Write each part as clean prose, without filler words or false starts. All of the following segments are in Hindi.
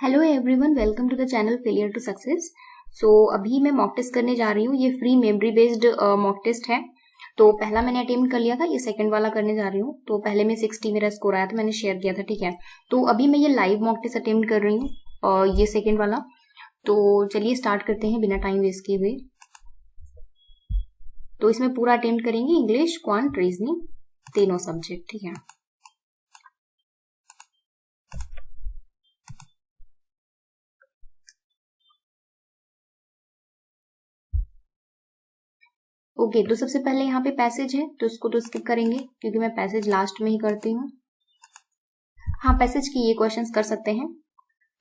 Hello everyone, welcome to the channel failure to success. So अभी मैं मॉक टेस्ट करने जा रही हूँ। ये free memory based mock test है। तो पहला मैंने अटेम्प्ट कर लिया था, ये सेकंड वाला करने जा रही हूँ। तो पहले में 60 मेरा स्कोर आया था, मैंने शेयर किया था, ठीक है। तो अभी मैं ये लाइव मॉक टेस्ट अटेम्प्ट कर रही हूँ और ये सेकेंड वाला। तो चलिए स्टार्ट करते हैं बिना टाइम वेस्ट किए हुए। तो इसमें पूरा अटेम्प्ट करेंगे, इंग्लिश, क्वांट, रीजनिंग, तीनों सब्जेक्ट, ठीक है। ओके, तो सबसे पहले यहाँ पे पैसेज है, तो इसको तो स्किप करेंगे क्योंकि मैं पैसेज लास्ट में ही करती हूँ। हाँ, पैसेज की ये क्वेश्चंस कर सकते हैं।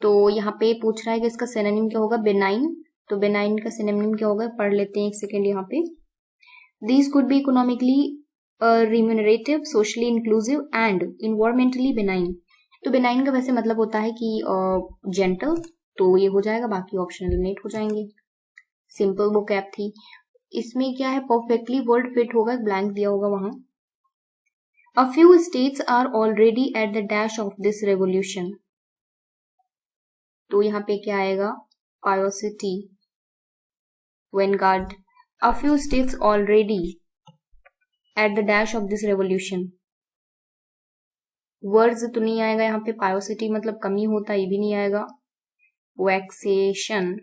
तो यहाँ पे पूछ रहा है कि इसका सिनोनिम क्या होगा, बेनाइन। तो बेनाइन का सिनोनिम क्या होगा, पढ़ लेते हैं एक सेकेंड यहाँ पे। These could be economically remunerative, socially inclusive and environmentally benign. तो बेनाइन का वैसे मतलब होता है कि जेंटल, तो ये हो जाएगा, बाकी ऑप्शन एलिमिनेट हो जाएंगे। सिंपल वो कैप थी। इसमें क्या है, परफेक्टली वर्ड फिट होगा, ब्लैंक दिया होगा वहां। A few states are already at the dash of this revolution. तो यहाँ पे क्या आएगा, पायोसिटी, vanguard. A few states already at the dash of this revolution. Words तो नहीं आएगा यहाँ पे, पायोसिटी मतलब कमी होता, ये भी नहीं आएगा। वैक्सेशन,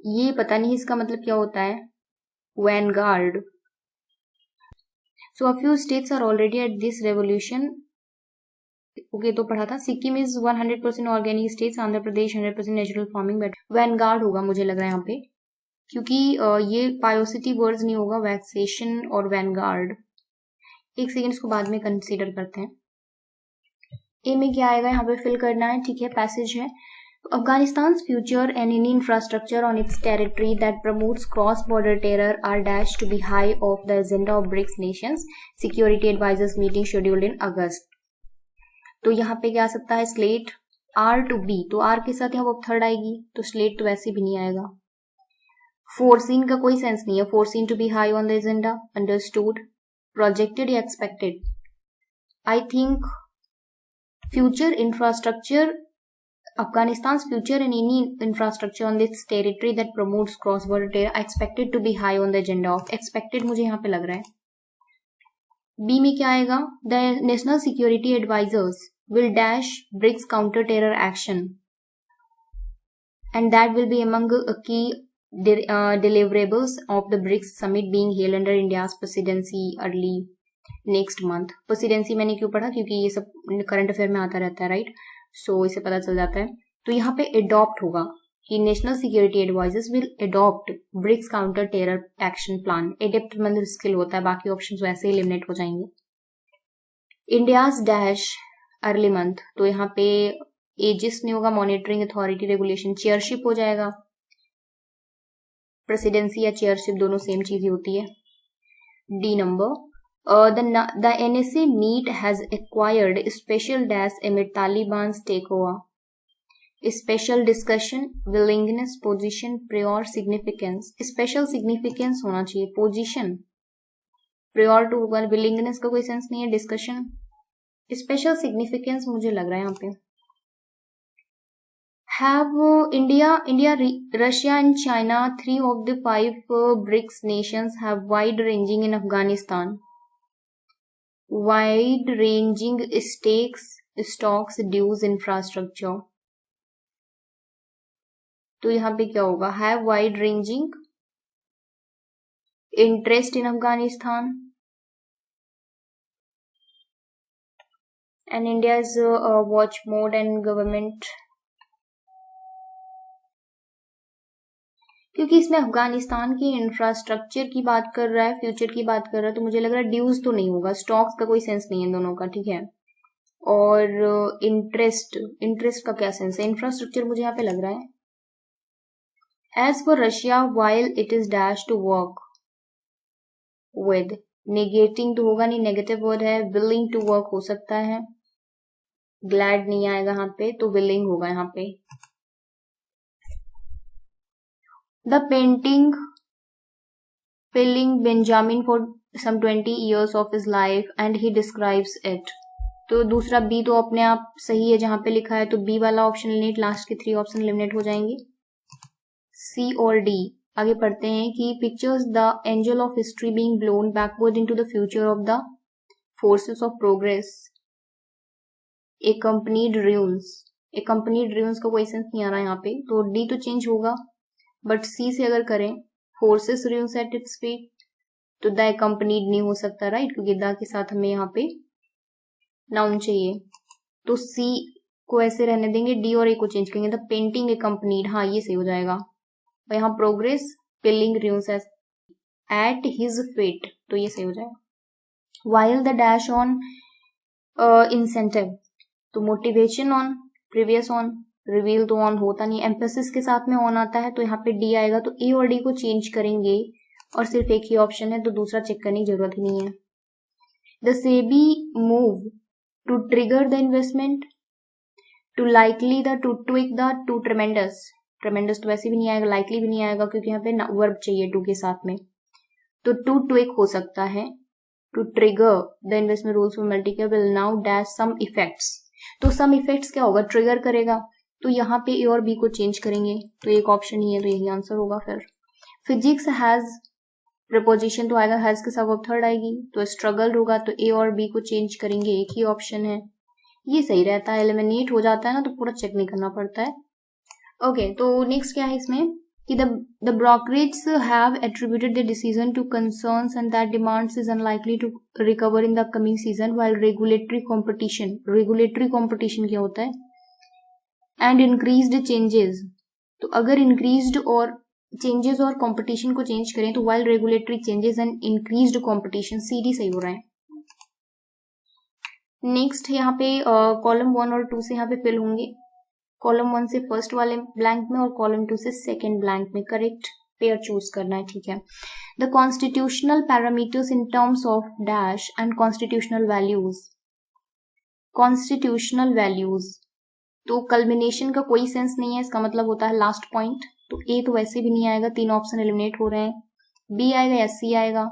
ये पता नहीं इसका मतलब क्या होता है। vanguard. So a few states are already at this revolution. Okay, तो पढ़ा था। Sikkim is 100% organic states, Andhra Pradesh 100% natural farming. But Vanguard होगा मुझे लग रहा है यहाँ पे, क्योंकि ये पायोसिटी वर्ड्स नहीं होगा, वैक्सेशन और वैनगार्ड। एक सेकेंड, इसको बाद में कंसीडर करते हैं। ए में क्या आएगा यहाँ पे फिल करना है, ठीक है। पैसेज है, Afghanistan's future and any infrastructure on its territory that promotes cross-border terror are dashed to be high of the agenda of BRICS nations. Security advisors meeting scheduled in August. तो यहाँ पे क्या आ सकता है, स्लेट, आर टू बी, तो आर के साथ यहाँ वो थर्ड आएगी, तो स्लेट तो वैसे भी नहीं आएगा। फोरसीन का कोई सेंस नहीं है, foreseen to be high on the agenda, understood, projected या expected. I think future infrastructure, Afghanistan's future and any infrastructure on this territory that promotes cross-border terror are expected to be high on the agenda of, expected मुझे यहाँ पे लग रहा है। बी में क्या आएगा, the national security advisors will dash BRICS counter terror action and that will be among key deliverables of the BRICS summit being held under India's presidency early next month. presidency मैंने क्यों पढ़ा, क्योंकि ये सब करंट अफेयर में आता रहता है, राइट। सो इसे पता चल जाता है। तो यहाँ पे एडॉप्ट होगा कि national security advisers will adopt BRICS counter terror action plan. Adept मतलब स्किल होता है, बाकी ऑप्शंस वैसे ही एलिमिनेट हो जाएंगे। इंडियाज डैश अर्ली मंथ, तो यहाँ पे एजिस नहीं होगा, मॉनिटरिंग अथॉरिटी रेगुलेशन, चेयरशिप हो जाएगा। प्रेसिडेंसी या चेयरशिप दोनों सेम चीज ही होती है। D number, the NSA meet has acquired special dash amid Taliban's takeover. Special discussion, willingness, position, prior significance. Special significance होना चाहिए, position prior to होगा, willingness का कोई सेंस नहीं है, discussion special significance मुझे लग रहा है यहाँ पे। Have India, Russia and China, 3 of the 5 BRICS nations have wide ranging in Afghanistan. Wide ranging stocks dues infrastructure, तो यहाँ पे क्या होगा, have wide ranging interest in Afghanistan and India's watch mode and government, क्योंकि इसमें अफगानिस्तान की इंफ्रास्ट्रक्चर की बात कर रहा है, फ्यूचर की बात कर रहा है, तो मुझे लग रहा है ड्यूज तो नहीं होगा, स्टॉक्स का कोई सेंस नहीं है दोनों का, ठीक है। और इंटरेस्ट का क्या सेंस है, इंफ्रास्ट्रक्चर मुझे यहाँ पे लग रहा है। As for Russia while it is dash to work with, negating तो होगा नहीं, नेगेटिव वर्ड है। विलिंग टू वर्क हो सकता है, ग्लैड नहीं आएगा यहाँ पे, तो विलिंग होगा यहाँ पे। The painting filling Benjamin for some 20 years of his life and he describes it. तो दूसरा बी तो अपने आप सही है जहां पे लिखा है, तो बी वाला ऑप्शन एलिमिनेट, लास्ट के 3 ऑप्शन एलिमिनेट हो जाएंगे। सी और डी आगे पढ़ते हैं कि pictures the angel of history being blown backward into the future of the forces of progress accompanied ruins का कोई सेंस नहीं आ रहा यहाँ पे, तो डी तो चेंज होगा, बट सी से अगर करें forces ruins at its speed, तो द accompanied नहीं हो सकता, राइट, क्योंकि द के साथ हमें यहाँ पे नाउन चाहिए, तो सी को ऐसे रहने देंगे, डी और ए को चेंज करेंगे, द पेंटिंग accompanied, हाँ ये सही हो जाएगा। और यहाँ progress piling ruins at his fate, तो ये सही हो जाएगा। While the dash on incentive, तो motivation on, previous on, reveal तो ऑन होता नहीं, एम्फेसिस के साथ में ऑन आता है, तो यहाँ पे डी आएगा, तो ए और डी को चेंज करेंगे और सिर्फ एक ही ऑप्शन है, तो दूसरा चेक करने की जरूरत ही नहीं है। The SEBI move to trigger the investment, to likely the, to tweak the, to tremendous, tremendous तो वैसे भी नहीं आएगा, लाइकली भी नहीं आएगा क्योंकि यहाँ पे वर्ब चाहिए टू के साथ में, तो टू ट्विक हो सकता है। To trigger the investment rules for multicap will now dash some effects, तो सम इफेक्ट्स क्या होगा, ट्रिगर करेगा, तो यहाँ पे ए और बी को चेंज करेंगे, तो एक ऑप्शन ही है, तो यही आंसर होगा। फिर फिजिक्स हैज प्रपोजिशन, तो आएगा हैज के साथ थर्ड आएगी, तो स्ट्रगल होगा, तो ए और बी को चेंज करेंगे, एक ही ऑप्शन है, ये सही रहता है, एलिमिनेट हो जाता है ना, तो पूरा चेक नहीं करना पड़ता है। ओके, तो नेक्स्ट क्या है इसमें कि the brokerages have attributed the decision to concerns and that demands is unlikely to recover in the upcoming season, while regulatory competition क्या होता है, and increased changes, तो अगर increased और changes और competition को change करें तो while regulatory changes and increased competition, CD सही हो रहा है। नेक्स्ट यहाँ पे कॉलम 1 और 2 से यहाँ पे फिल होंगे, कॉलम 1 से फर्स्ट वाले ब्लैंक में और कॉलम 2 से सेकेंड ब्लैंक में, करेक्ट पेयर चूज करना है, ठीक है। The constitutional parameters in terms of dash and constitutional values, constitutional values तो कल्मिनेशन का कोई सेंस नहीं है, इसका मतलब होता है लास्ट पॉइंट, तो ए तो वैसे भी नहीं आएगा, 3 ऑप्शन एलिमिनेट हो रहे हैं, बी आएगा या सी आएगा,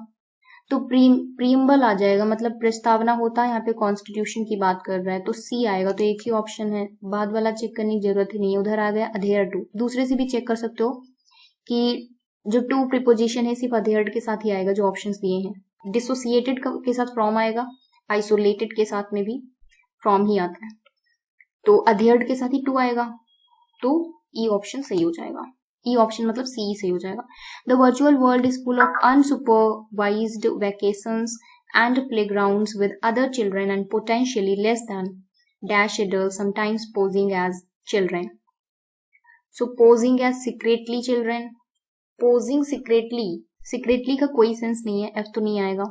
तो प्रीम्बल आ जाएगा, मतलब प्रस्तावना होता है, यहाँ पे कॉन्स्टिट्यूशन की बात कर रहा है, तो सी आएगा, तो एक ही ऑप्शन है, बाद वाला चेक करने की जरूरत ही नहीं है, उधर आ गया अधेयर टू, दूसरे से भी चेक कर सकते हो कि जो टू प्रीपोजिशन है सिर्फ अधेयर्ड के साथ ही आएगा, जो ऑप्शंस दिए हैं, डिसोसिएटेड के साथ फ्रॉम आएगा, आइसोलेटेड के साथ में भी फ्रॉम ही आता है, तो अधेयर्ड के साथ ही टू आएगा, तो ई ऑप्शन सही हो जाएगा, ई ऑप्शन मतलब सी सही हो जाएगा। The virtual world is full of unsupervised vacations and playgrounds with other children and potentially less than dash adult sometimes posing as children, so posing as secretly children, posing secretly का कोई सेंस नहीं है, एफ तो नहीं आएगा।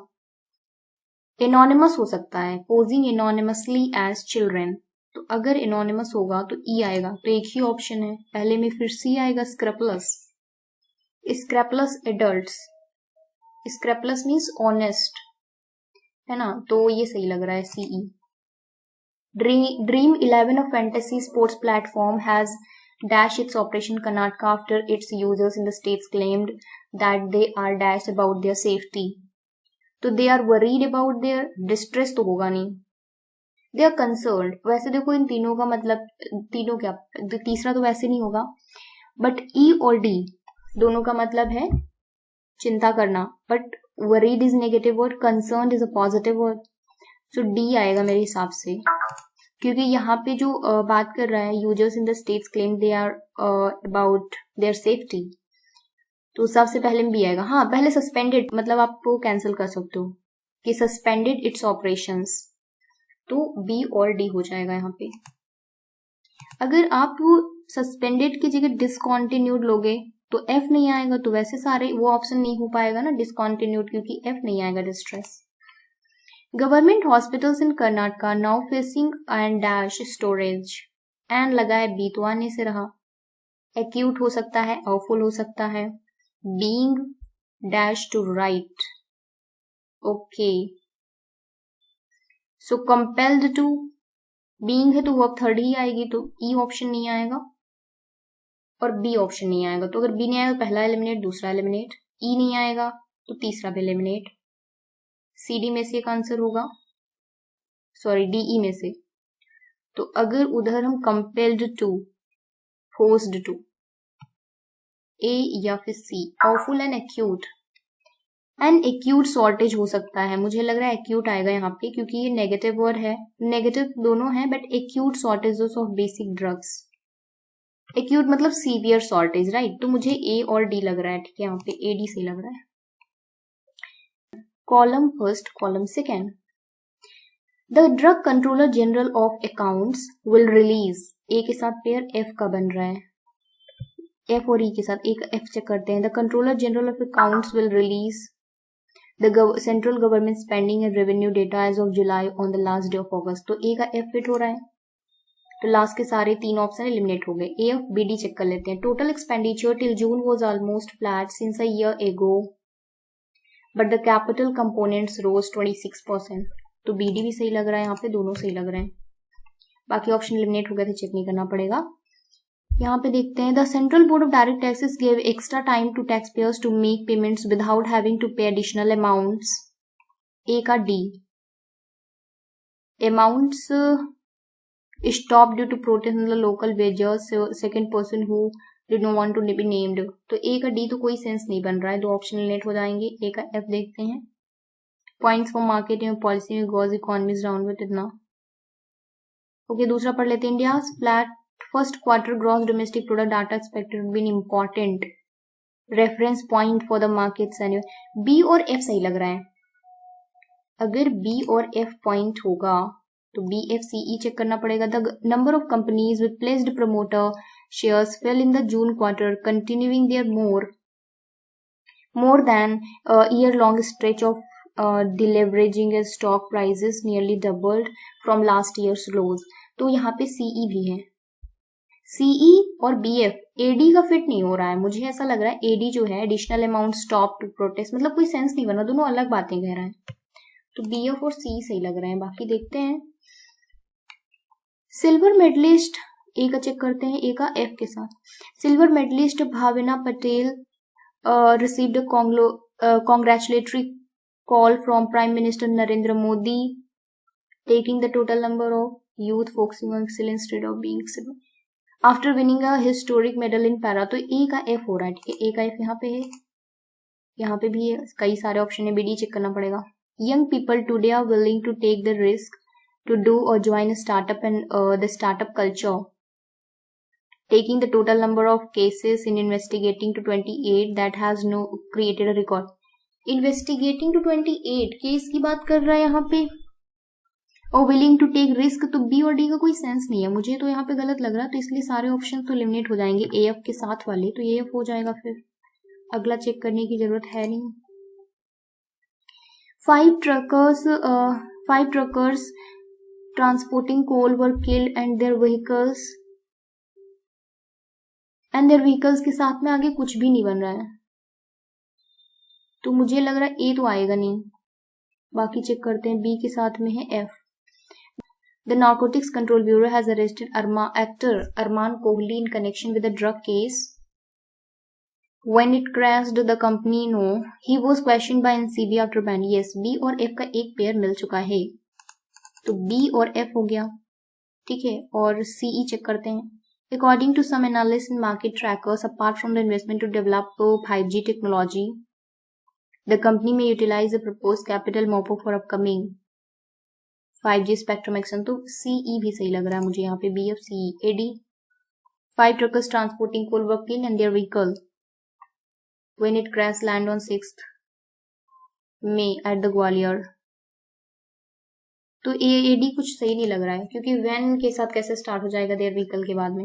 एनोनिमस हो सकता है, पोजिंग एनोनिमसली एज चिल्ड्रन, तो अगर एनोनिमस होगा तो ई आएगा, तो एक ही ऑप्शन है पहले में, फिर सी आएगा scrupulous, scrupulous adults, scrupulous means honest है ना, तो ये सही लग रहा है C E. Dream 11 of fantasy sports platform has dash its operation Karnataka after its users in the states claimed that they are dash about their safety, तो they are worried about their distress तो होगा नहीं, they are concerned, वैसे देखो इन तीनों का मतलब, तीनों क्या, तीसरा तो वैसे नहीं होगा, बट ई और डी दोनों का मतलब है चिंता करना, but worried is negative word, concerned is a positive word, so D आएगा मेरे हिसाब से, क्योंकि यहाँ पे जो बात कर रहा है users in the states claim they are about their safety, तो सबसे पहले में भी आएगा, हाँ पहले सस्पेंडेड मतलब आपको कैंसिल कर सकते हो कि सस्पेंडेड इट्स ऑपरेशंस, तो बी और डी हो जाएगा यहाँ पे। अगर आप सस्पेंडेड की जगह डिसकॉन्टिन्यूड लोगे तो एफ नहीं आएगा, तो वैसे सारे वो ऑप्शन नहीं हो पाएगा ना डिसकॉन्टिन्यूड, क्योंकि एफ नहीं आएगा distress. Government hospitals in Karnataka now facing and dash storage, and लगा है बी तो आने से रहा, एक्यूट हो सकता है, ऑफुल हो सकता है, being dash to right, okay, so compelled to, being है तो वो अब थर्ड ही आएगी, तो ई ऑप्शन नहीं आएगा और बी ऑप्शन नहीं आएगा, तो अगर बी नहीं आएगा पहला एलिमिनेट, दूसरा एलिमिनेट, ई नहीं आएगा तो तीसरा भी एलिमिनेट, सी डी में से एक आंसर होगा। सॉरी डीई में से, तो अगर उधर हम कंपेल्ड टू, फोर्स्ड टू, ए या फिर सी, ऑफुल एंड एक्यूट शॉर्टेज हो सकता है, मुझे लग रहा है एक्यूट आएगा यहाँ पे, क्योंकि ये नेगेटिव वर्ड है, नेगेटिव दोनों है, but acute shortages of basic drugs, acute मतलब सीवियर शॉर्टेज, राइट। तो मुझे ए और डी लग रहा है, ठीक है, यहाँ पे ए डी सही लग रहा है। Column first, column second, the drug controller general of accounts will release, a के साथ पेयर एफ का बन रहा है, एफ और ई के साथ एक एफ चेक करते हैं। The controller general of accounts will release the central government spending and revenue data as of July on the last day of August, तो ए का एफ फिट हो रहा है, तो लास्ट के सारे 3 ऑप्शन एलिमिनेट हो गए। A of b d check कर लेते हैं। Total expenditure till June was almost flat since a year ago, but the capital components rose 26%, तो बी डी भी सही लग रहा है, यहाँ पे दोनों सही लग रहे हैं, बाकी ऑप्शन एलिमिनेट हो गए थे, चेक नहीं करना पड़ेगा। यहाँ पे देखते हैं, the central board of direct taxes give extra time to tax payers to make payments without having to pay additional amounts, A का D, amounts stop due to protest in the local wagers, second person who did not want to be named, तो ए का डी तो कोई सेंस नहीं बन रहा है, 2 ऑप्शन एलिमिनेट हो जाएंगे। ए का एफ देखते हैं, पॉइंट्स फॉर मार्केटिंग पॉलिसी में गॉज इकोनॉमीज राउंड विद इतना, ओके। दूसरा पढ़ लेते हैं, India flat first quarter gross domestic product data expected be important reference point for the markets and, B और एफ सही लग रहा है, अगर बी और एफ पॉइंट होगा तो b f c e check करना पड़ेगा। The number of companies with placed promoter shares fell in the June quarter continuing their more than year long stretch of deleveraging as stock prices nearly doubled from last year's lows, तो यहाँ पे सीई भी है, सीई और बी एफ, एडी का फिट नहीं हो रहा है, मुझे ऐसा लग रहा है एडी जो है additional amount stop to protest, मतलब कोई सेंस नहीं बना, दोनों अलग बातें कह रहे हैं, तो बी एफ और सी सही लग रहे हैं। बाकी देखते हैं, सिल्वर मेडलिस्ट, ए का चेक करते हैं, ए का एफ के साथ, silver medalist Bhavna Patel received congratulatory call from prime minister Narendra Modi taking the total number of youth focusing on excellence instead of being excellent after winning a historic medal in para, तो ए का एफ हो रहा है, ठीक है, ए का एफ यहाँ पे है, यहाँ पे भी है, कई सारे ऑप्शन है, बी डी चेक करना पड़ेगा। Young people today are willing to take the risk to do or join a startup and the startup culture, taking the total number of cases in investigating to 28 that has no created a record, investigating to 28 case की बात कर रहा है यहाँ पे, और willing to take risk, तो बी और डी का कोई सेंस नहीं है, मुझे तो यहाँ पे गलत लग रहा है, तो इसलिए सारे ऑप्शन तो एलिमिनेट हो जाएंगे, ए एफ के साथ वाले, तो ए एफ हो जाएगा, फिर अगला चेक करने की जरूरत है नहीं। 5 truckers transporting coal were killed and their vehicles के साथ में आगे कुछ भी नहीं बन रहा है, तो मुझे लग रहा है ए तो आएगा नहीं, बाकी चेक करते हैं, बी के साथ में है F. The narcotics control bureau has arrested actor Arman Kohli in connection with the drug case when it crashed the company no he was questioned by NCB after ban, yes, B और एफ का एक पेयर मिल चुका है, तो बी और एफ हो गया, ठीक है, और सीई चेक करते हैं। According to some analyst in market trackers apart from the investment to develop 5G technology the company may utilise the propose capital मोपो for upcoming 5G spectrum action, तो सीई भी सही लग रहा है मुझे यहाँ पे, b f c a d. 5 truckers transporting coal were killed and their vehicle when it crashed land on 6th May at the Gwalior, तो ए डी कुछ सही नहीं लग रहा है, क्योंकि व्हेन के साथ कैसे स्टार्ट हो जाएगा देयर व्हीकल के बाद में।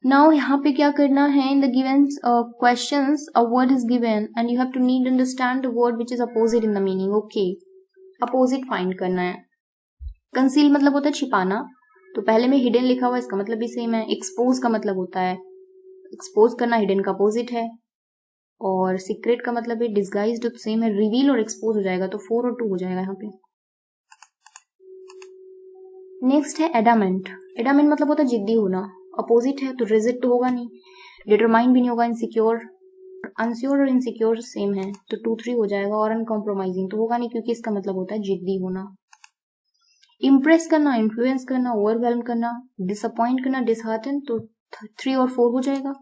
नाउ यहाँ पे क्या करना है, in the given questions a word is given and you have to need understand the word which is opposite in the meaning, okay, opposite find करना है। कंसील मतलब होता है छिपाना, तो पहले में हिडन लिखा हुआ, इसका मतलब भी सेम है। एक्सपोज का मतलब होता है एक्सपोज करना, हिडन का अपोजिट है, और सीक्रेट का मतलब है डिस्गाइज्ड, तो सेम है, रिवील और एक्सपोज हो जाएगा, तो 4 और 2 हो जाएगा यहाँ पे। नेक्स्ट है एडामेंट, एडामेंट मतलब होता है जिद्दी होना, अपोजिट है तो रिजिड तो होगा नहीं, डिटरमाइन भी नहीं होगा, इनसिक्योर, अनश्योर और इनसिक्योर सेम है तो 2-3 हो जाएगा, और अनकॉम्प्रोमाइजिंग तो होगा नहीं क्योंकि इसका मतलब होता है जिद्दी होना। इम्प्रेस करना, इन्फ्लुएंस करना, ओवरवेल्म करना, डिसअपॉइंट करना, डिसहार्टन तो 3 और 4 हो जाएगा,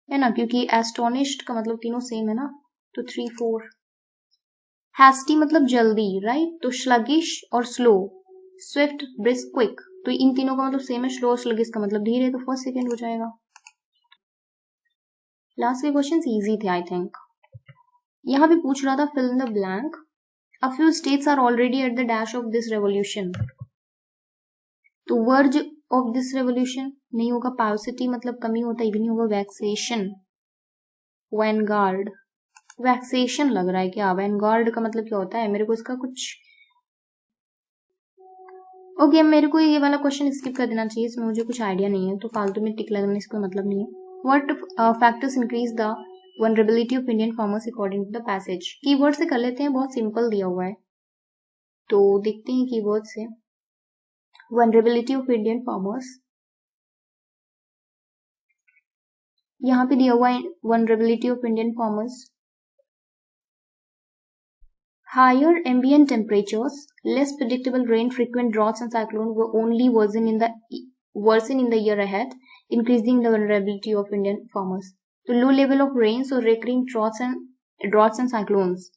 है ना, क्योंकि एस्टोनिश्ड का मतलब तीनों सेम है ना, तो 3-4। हैस्टी मतलब जल्दी, राइट, तो स्लगिश और स्लो, स्विफ्ट, ब्रिस्क, क्विक, तो इन तीनों का मतलब सेम है, स्लो और स्लगिश का मतलब धीरे, तो फर्स्ट सेकेंड हो जाएगा। लास्ट के क्वेश्चन इजी थे आई थिंक। यहाँ पे पूछ रहा था fill in the blank, a few states are already at the dash of this revolution, तो वर्ज ऑफ दिस रेवोल्यूशन नहीं होगा, पायोसिटी मतलब कमी होता है, नहीं होगा, वैक्सेशन, वैनगार्ड, वैक्सेशन लग रहा है क्या, वैनगार्ड का मतलब क्या होता है, मेरे को इसका कुछ ओके, मेरे को ये वाला क्वेश्चन स्किप कर देना चाहिए, इसमें मुझे कुछ आइडिया नहीं है, तो फालतू में टिक लगाने इसका मतलब नहीं है। What factors increase the vulnerability of Indian farmers according to the passage, keyword से कर लेते हैं, बहुत सिंपल दिया हुआ है, तो देखते हैं कीवर्ड से। वनरेबिलिटी ऑफ इंडियन फार्मर्स, यहाँ पे दिया हुआ है vulnerability of Indian farmers, higher ambient temperatures, less predictable rain, frequent droughts and cyclones will only worsen in the year ahead, increasing the vulnerability of Indian farmers. So low level of rains or recurring droughts and cyclones.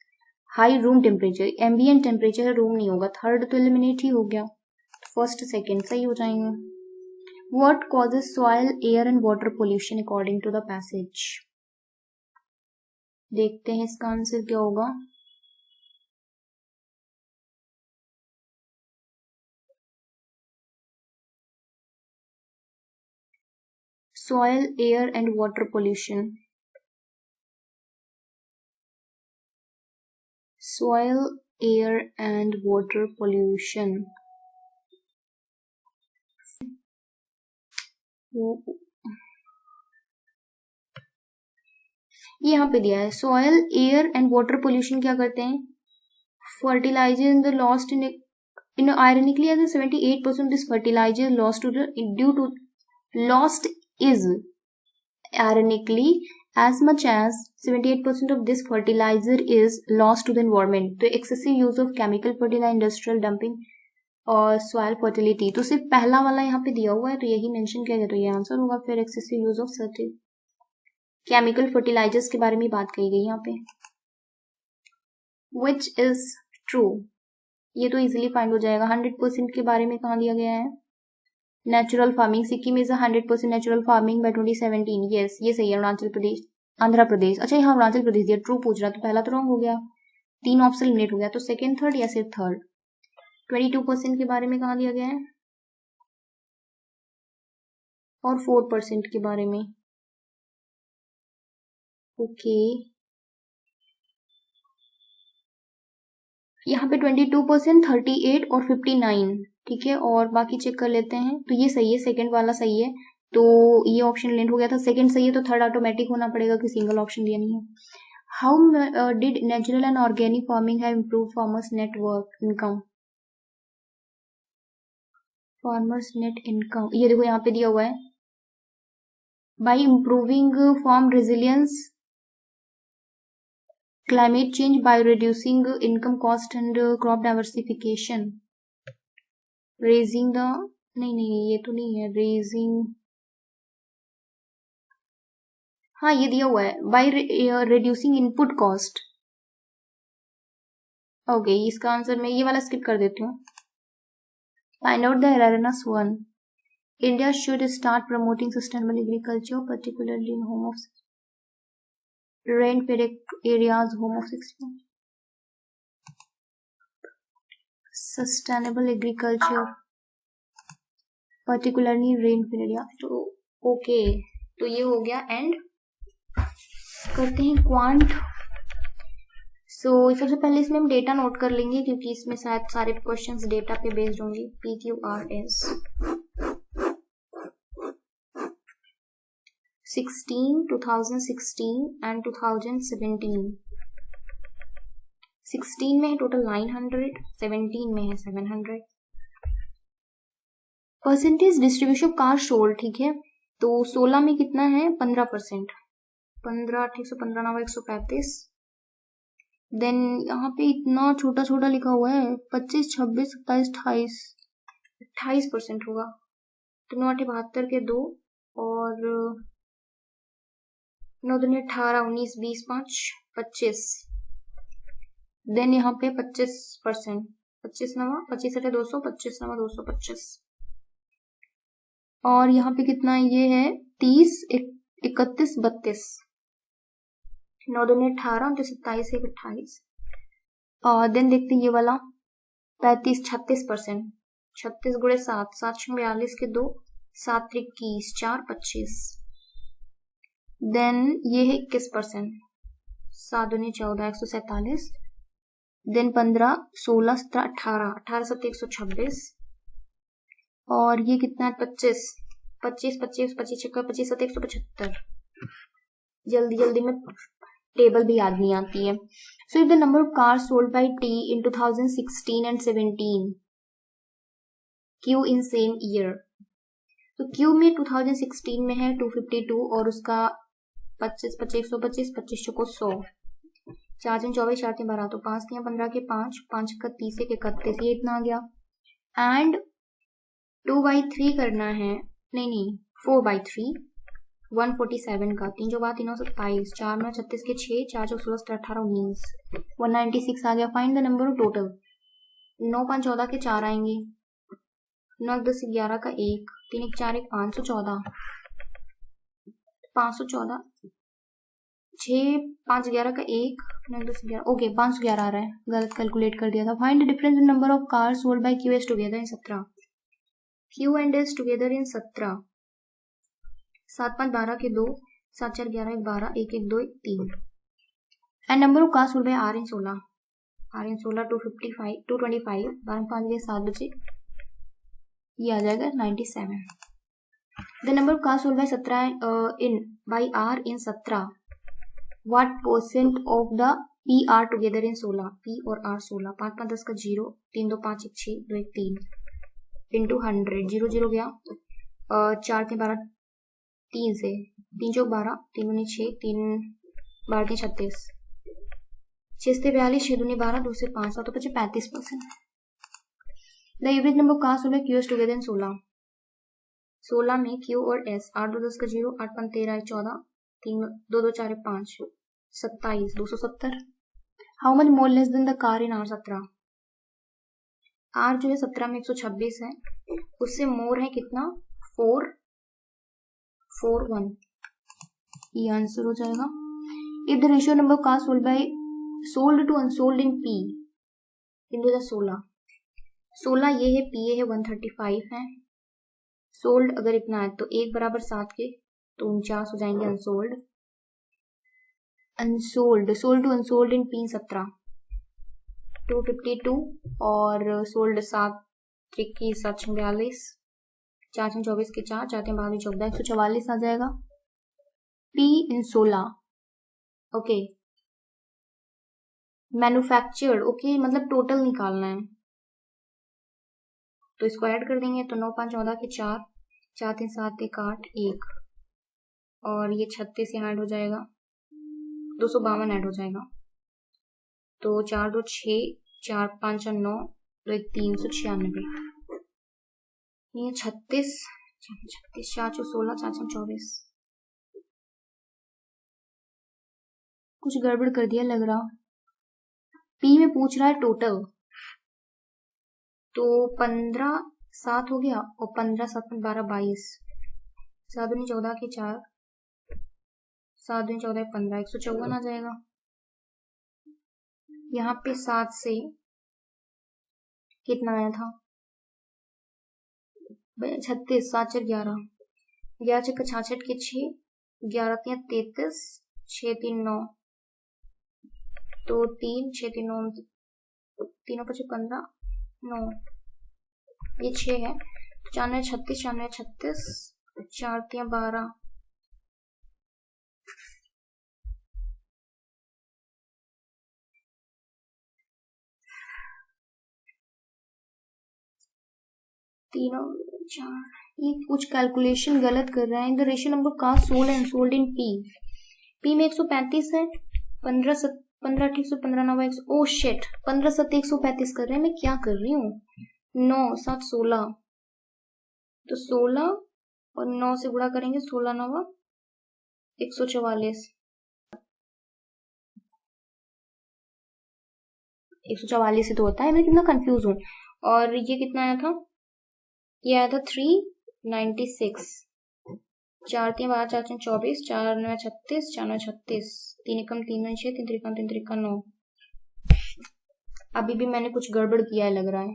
High room temperature, ambient temperature room नहीं होगा, थर्ड तो एलिमिनेट ही हो गया, फर्स्ट सेकेंड सही हो जाएंगे। What causes soil, air and water pollution according to the passage? देखते हैं इसका आंसर क्या होगा। Soil, air and water pollution. Soil, air and water pollution. ये यहाँ पे दिया है, soil, air and water pollution क्या करते हैं, fertiliser in the lost in ironically as 78% this fertiliser lost to due to lost is ironically as much as 78% of this fertilizer is lost to the environment, तो excessive use of chemical fertilizer, industrial dumping और soil fertility, तो सिर्फ पहला वाला यहाँ पे दिया हुआ है तो यही मेंशन किया गया, तो ये आंसर होगा। फिर excessive use of certain chemical fertilizers के बारे में बात कही गई यहाँ पे, which is true, ये तो इजीली फाइंड हो जाएगा। 100% के बारे में कहाँ दिया गया है, natural farming, Sikkim is 100% natural farming by 2017, yes ये सही है। अरुणाचल प्रदेश, आंध्र प्रदेश, अच्छा यहाँ अरुणाचल प्रदेश दिया, ट्रू पूछ रहा तो पहला तो रॉन्ग हो गया, 3 ऑप्शन एलिमिनेट हो गया, तो सेकंड, थर्ड या सिर्फ थर्ड। 22% के बारे में कहाँ दिया गया है, और 4% के बारे में, ओके यहाँ पे 22%, 38 और 59, ठीक है, और बाकी चेक कर लेते हैं, तो ये सही है, सेकंड वाला सही है, तो ये ऑप्शन लेट हो गया था, सेकंड सही है तो थर्ड ऑटोमेटिक होना पड़ेगा कि सिंगल ऑप्शन दिया नहीं है। How did natural and organic farming have improve farmers network income, farmers net income, ये देखो यहाँ पे दिया हुआ है, by improving farm resilience, climate change, by reducing income cost and crop diversification, raising the नहीं ये तो नहीं है, raising, हाँ ये दिया हुआ है, by reducing input cost, okay इसका आंसर मैं ये वाला स्किप कर देती हूँ। Find out the erroneous one, India should start promoting sustainable agriculture particularly in home of rain-fed areas, home of 60, sustainable agriculture particularly rain-fed area, तो ओके तो ये हो गया। एंड करते हैं क्वांट, सो सबसे पहले इसमें हम डेटा नोट कर लेंगे क्योंकि इसमें शायद सारे क्वेश्चंस डेटा पे बेस्ड होंगे। PQRS 16, 2016 एंड 2017, 16 में है टोटल 900, 17 में है 700। परसेंटेज डिस्ट्रीब्यूशन कार शोल्ड, ठीक है, तो 16 में कितना है 15%, 15 8 115 9 135। देन यहाँ पे इतना छोटा छोटा लिखा हुआ है, 25 26 27 28, 28% होगा। तो 9 8 72 के 2 और 9 2 18 19 20 5 25। देन यहाँ पे 25%, 25 नवा 25 8 200, 25 नवा 225। और यहाँ पे कितना ये है 30 31 32, 9 2 18 27 1 28। और देन देखते हैं ये वाला 35 36%, 36 गुणे 7 7 42 के 2, 7 21 4 25। देन ये है 21%, 7 2 14 147। देन 15 16 17 18 18 7 126। और ये कितना है 25 25 25 25 25 7 175। जल्दी जल्दी में टेबल भी याद नहीं आती है। So if the number of cars sold bye T in 2016 and 17, Q in same year. तो क्यू में 2016 में है 252 और उसका 25 25 125 25 चौको 100, 4 3 24 4 3 12, तो 5 3 15 के 5 5 31 31, ये इतना आ गया। एंड 2/3 करना है, नहीं 4/3 147 का, 3 जो बात 3 27, 4 9 36 के 6, 4 जो 16 18 19, 196 आ गया। Find the number of total. 9 5 14 के 4 आएंगे, 9 1 10 11 का 1, 3 1 4 1 514, 514, 6 5 11 का 1, 9 10 11, ओके 511 आ रहा है, गलत कैलकुलेट कर दिया था। Find the difference in number of cars sold bye Q S together in 17। Q and S together in 17, 7 5 12 के 2, 7 4 11 1 12 1 1 2 1 3। And number of cars sold by R in 16, R in 16 255 225, 12 5 बजे 7 बजे, ये आ जाएगा 97। The number of cars sold by 17 in by R in 17, what percent of the P R together in 16, P और आर 16, 5 5 10 का 0, 3 2 5 1 6 2 1 3 इंटू 100, 0 0 गया, 4 3 12 3 से, 3 चौक 12, 3 दूनी 6, 3 12 36, 6 से 42, 6 दूनी 12, 2 से 5 तो 35%। The average number of cars sold bye Q S together in 16, 16 में क्यू और एस, 8 2 10 का 0, 8 5 13 14, 3 2 2 4 5 27, 270। How much more less than the car in R 17। R जो है 17 में 126 है, उससे मोर है कितना 4 4 1, ये आंसर हो जाएगा। If the ratio number car sold to unsold in P in 2016, 16 ये है, पी ये है 135 है, सोल्ड अगर इतना है तो 1 बराबर 7 के, तो 49 हो जाएंगे unsold. Unsold sold to unsold in P 17 252 और सोल्ड 7 21 7 42, 4 24 के 4 4 12 14, 144 आ जाएगा। P in 16, okay manufactured, okay मतलब टोटल निकालना है, तो इसको ऐड कर देंगे, तो 9 5 14 के 4 4 3 7 1 8 1, और ये 36 यहाँ ऐड हो जाएगा, 252 ऐड हो जाएगा, तो 4 2 6 4 5 9 2 1 396, ये 36 36 4 16 4 24, कुछ गड़बड़ कर दिया लग रहा। पी में पूछ रहा है टोटल, तो 15 7 हो गया, और 15 7 12 22, 7 दूनी 14 के 4, 7 दूनी 14 15, 154 आ जाएगा। यहाँ पे 7 से कितना आया था 36, 7 4 11, 11 6 66 के 6, 11 3 33, 6 3 9, तो 3 6 3 9, 3 5 15 9, ये 6 है, 4 9 36, 4 9 36, 4 3 12, तीनों 4, ये कुछ कैलकुलेशन गलत कर रहा है। In the ratio number cars sold and sold in P P में 135 है, 15 ठीक से 15 9 ओ शिट 15 7 135 कर रहे हैं, मैं क्या कर रही हूँ। 9 7 16 तो 16 और 9 से गुणा करेंगे, 16 9 144 144 ही तो होता है, मैं कितना कंफ्यूज हूँ। और ये कितना आया था, ये आया था 396। 4 3 12 4 24 4 9 36 4 9 36 3 एकम 3 9 6 3 त्रिकम 3 त्रिका 9। अभी भी मैंने कुछ गड़बड़ किया है लग रहा है।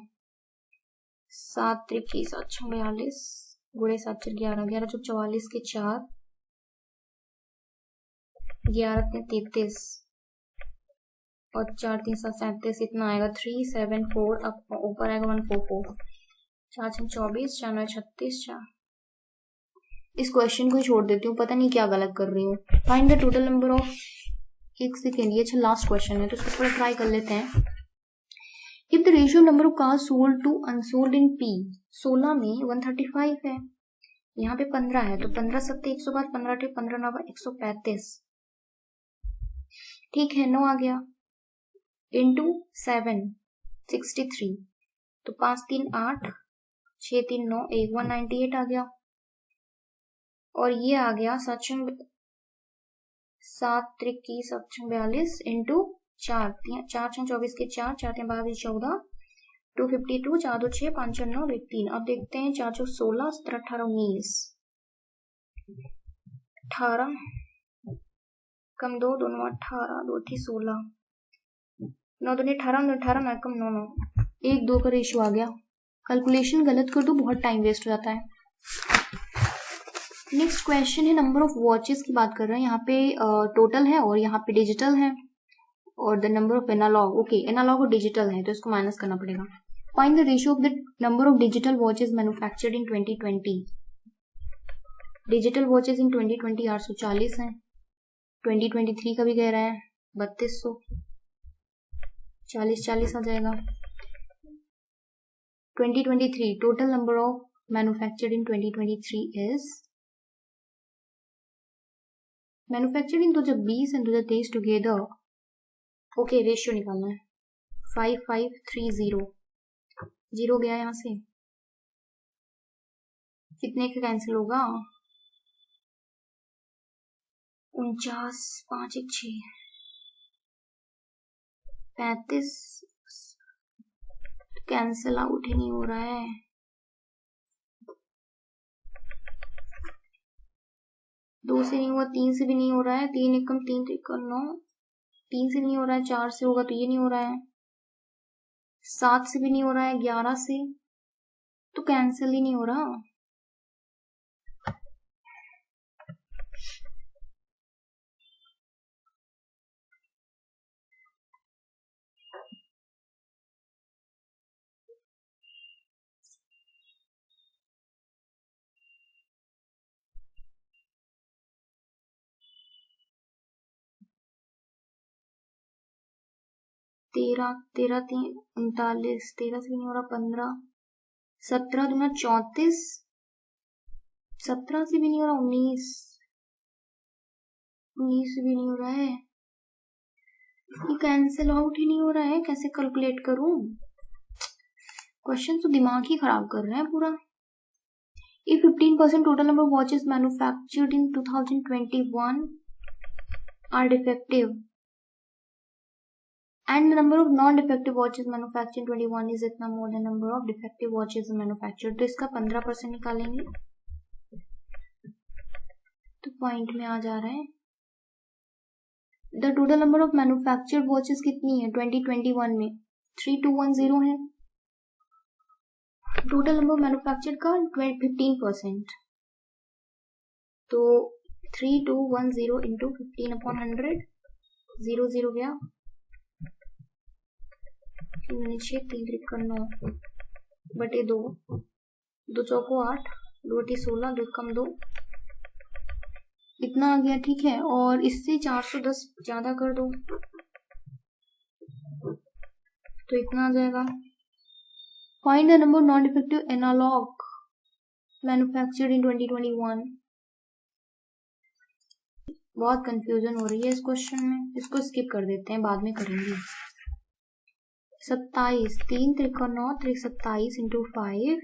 7 त्रिकी 7 6 42 गुड़े 7 4 11 11 चौक 44 के 4 11 33 और 4 3 7 37 इतना आएगा 374। अब ऊपर आएगा 144। 4 6 24 4 9 36 4। इस क्वेश्चन को ही छोड़ देती हूँ, पता नहीं क्या गलत कर रही हूँ। Find the total number of, एक सेकेंड, ये अच्छा लास्ट क्वेश्चन है तो इसको थोड़ा ट्राई कर लेते हैं। If the ratio number of cars sold to unsold in P, 16 में 135 है, यहाँ पे 15 है तो 15 7 105 15 8 15 9 135। ठीक है, 9 आ गया इंटू 7 63 तो 5 3 8 6 3 9 1 198 आ गया। और ये आ गया 7 त्रिकी 7 42 इंटू 4 4 24 के 4 4 3 22 14 252 4 2 6 5 9 1 3। अब देखते हैं 4 4 16 17 18 19 18 कम 2 2 9 18 2 थी 16 9 2 18 18 9 कम 9 9 1 2 का रेशियो आ गया। कैलकुलेशन गलत कर दो बहुत टाइम वेस्ट हो जाता है। नेक्स्ट क्वेश्चन है नंबर ऑफ वॉचेस की बात कर रहे हैं। यहाँ पे टोटल है और यहाँ पे डिजिटल है और the number of analogue. Okay, analogue और डिजिटल है तो इसको माइनस करना पड़ेगा। Find the ratio of the number of digital watches manufactured in 2020। Digital watches in 2020 840 हैं। 2023 का भी कह रहा है 3200, 40 40 आ जाएगा। 2023 total number of manufactured in 2023 is, manufactured in 2020 and 2023 together. Okay, ratio निकालना है। 5530 जीरो गया यहाँ से, कितने का कैंसिल होगा, 49 5 1 6 35 कैंसिल आउट ही नहीं हो रहा है। 2 से नहीं हुआ, 3 से भी नहीं हो रहा है, 3 एकम 3 त्रिकम 9, 3 से भी नहीं हो रहा है, 4 से होगा तो ये नहीं हो रहा है, 7 से भी नहीं हो रहा है, 11 से तो कैंसिल ही नहीं हो रहा। तेरह 39 13 से भी नहीं हो रहा, 15 17 दूना 34, 17 से भी नहीं हो रहा, 19 से भी नहीं हो रहा है, ये कैंसिल आउट ही नहीं हो रहा है, कैसे कैलकुलेट करूं। क्वेश्चन तो दिमाग ही खराब कर रहे हैं पूरा। If 15% total number of watches manufactured in 2021 are defective and the number of non-defective watches manufactured in 21 is इतना more than number of defective watches manufactured, तो इसका 15% निकालेंगे तो पॉइंट में आ जा रहा है। The total number of manufactured watches कितनी है 2021 में, 3210 है। टोटल नंबर मैन्युफैक्चर्ड का 15%, तो 3210 इंटू 15/100 0 0 गया, 6 3 9 बटे 2 2 चौको 8 2 16 2 कम 2 इतना आ गया। ठीक है, और इससे 410 ज्यादा कर दो तो इतना आ जाएगा। Find the number of non-defective analog manufactured in 2021. बहुत कंफ्यूजन हो रही है इस क्वेश्चन में, इसको स्किप कर देते हैं, बाद में करेंगे। 27, 3 त्रिका 9, 27 इंटू 5,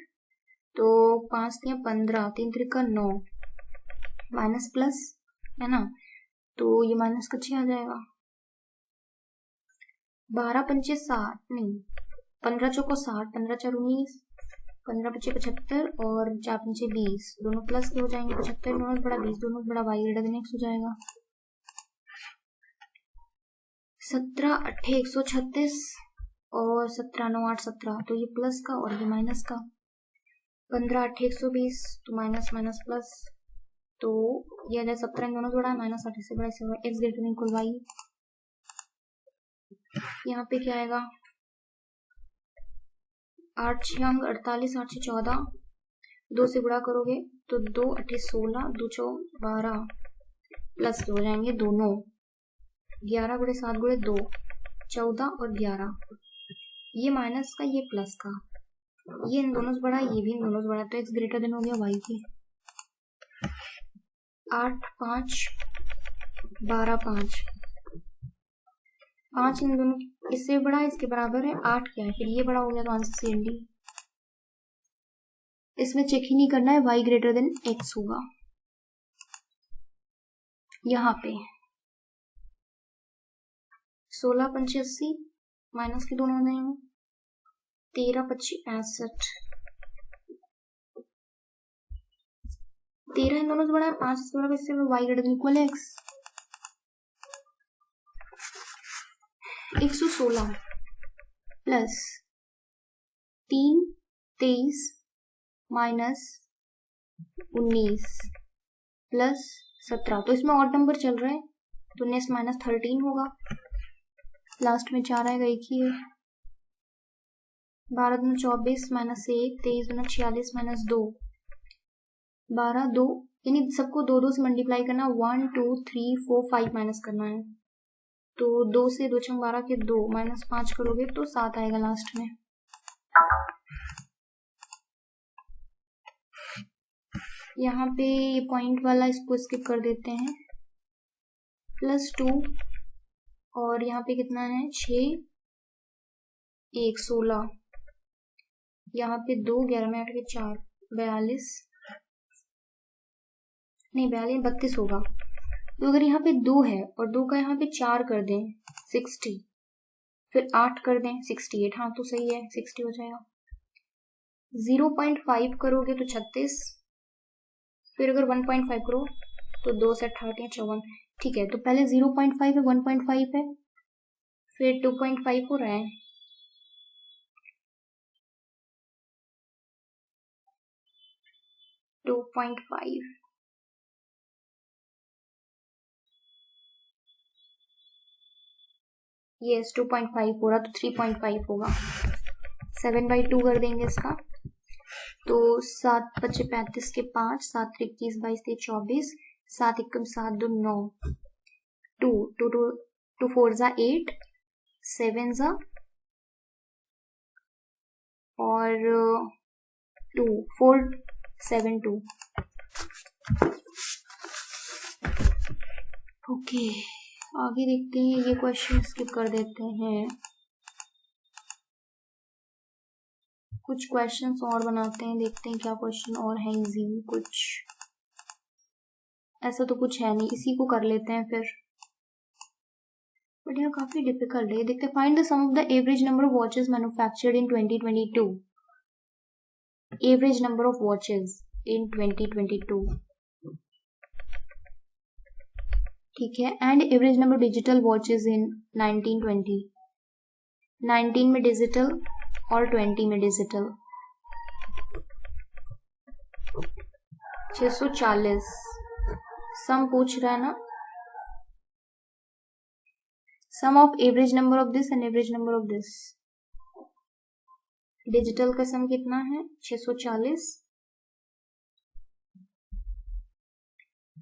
तो 5 या 15, 3 त्रिका 9, माइनस प्लस है ना, तो ये माइनस का 6 आ जाएगा। 12 पंचे 60, नहीं 15 चौको 60, 15 चार 19, 15 पचे 75 और 4 पंचे 20, दोनों प्लस के हो जाएंगे। 75 दोनों से बड़ा 20, दोनों से बड़ा y ग्रेटर देन x हो जाएगा। 17 8 136 और 17 9 8 17, तो ये प्लस का और ये माइनस का। 15 8 120, तो माइनस माइनस प्लस, तो ये आ जाए 17 दोनों से बड़ा, माइनस 8 से बड़ा, x greater than equal y। यहाँ पे क्या आएगा, 8 6 48, 8 से 14, 2 से गुणा करोगे तो 2 8 16, 2 चौ 12, प्लस के हो जाएंगे दोनों, 11 गुणे 7 गुणे 2, 14 और 11, ये माइनस का ये प्लस का, ये इन दोनों से बड़ा, ये भी इन दोनों से बड़ा, तो x ग्रेटर देन हो गया y के। 8 5 12 5, 5 इन दोनों इससे बड़ा है, इसके बराबर है, 8 क्या है, फिर ये बड़ा हो गया, तो आंसर CND। इसमें चेक ही नहीं करना है, y ग्रेटर देन x होगा। यहाँ पे 16 पंचे 80, माइनस के दोनों हो जाएंगे, 13 25 65, 13 इन दोनों से बड़ा है, 5 से बड़ा, इससे y greater than equal x। 116 plus 3 23 minus 19 plus 17, तो इसमें ऑड नंबर चल रहा है, तो 19 माइनस 13 होगा, लास्ट में 4 आएगा, एक ही है। 12 दूना 24 माइनस 1, 23 दूना 46 माइनस 2, 12 2, यानी सबको 2 2 से मल्टीप्लाई करना, 1 2 3 4 5 माइनस करना है, तो 2 से 2 छंग 12 के 2, माइनस 5 करोगे तो 7 आएगा लास्ट में। यहाँ पे ये पॉइंट वाला इसको स्किप कर देते हैं, +2 और यहाँ पे कितना है 6 1 16, यहाँ पे 2 11 में 8 के 4 42, नहीं 42 32 होगा, तो अगर यहाँ पे 2 है और 2 का यहाँ पे 4 कर दें 60, फिर 8 कर दें 68, हाँ तो सही है 60 हो जाएगा। 0.5 करोगे तो 36, फिर अगर 1.5 करो तो 2 से 8 या 54, ठीक है, तो पहले 0.5 है, 1.5 है, फिर 2.5 हो रहा है, यस 2.5 हो रहा, तो 3.5 होगा। 7/2 कर देंगे इसका, तो 7 25 35 के 5, 7 21 22 24, 7 1 7 2 9, 2 2 2 2 4 जा 8, 7 जा और 2 4 7 2। ओके, आगे देखते हैं, ये क्वेश्चन स्किप कर देते हैं, कुछ क्वेश्चंस और बनाते हैं, देखते हैं क्या क्वेश्चन और है इजी, कुछ ऐसा तो कुछ है नहीं, इसी को कर लेते हैं फिर, बट यह काफी डिफिकल्ट है। देखते हैं, find the sum of the average number of watches manufactured in 2022, average number of watches in 2022, ठीक है, and average number digital watches in 1920, 19 में डिजिटल और 20 में डिजिटल। 640 सम पूछ रहा है ना, sum of average number of this and average number of this, digital का सम कितना है 640,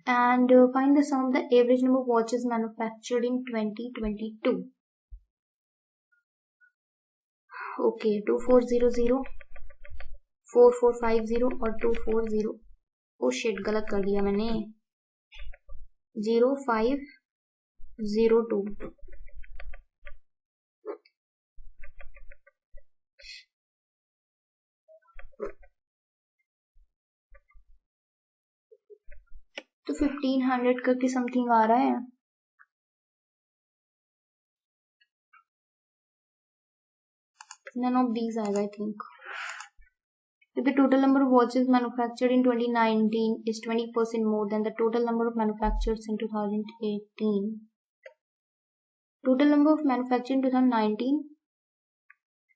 and find the sum of the average number of watches manufactured in 2022. Okay, 2400, 4450 और 240। ओ शिट, गलत कर दिया मैंने, 0502। तो 1500 करके समथिंग आ रहा है। None of these आएगा, I think. If the total number of watches manufactured in 2019 is 20% more than the total number of manufactured in 2018. Total number of manufactured in 2019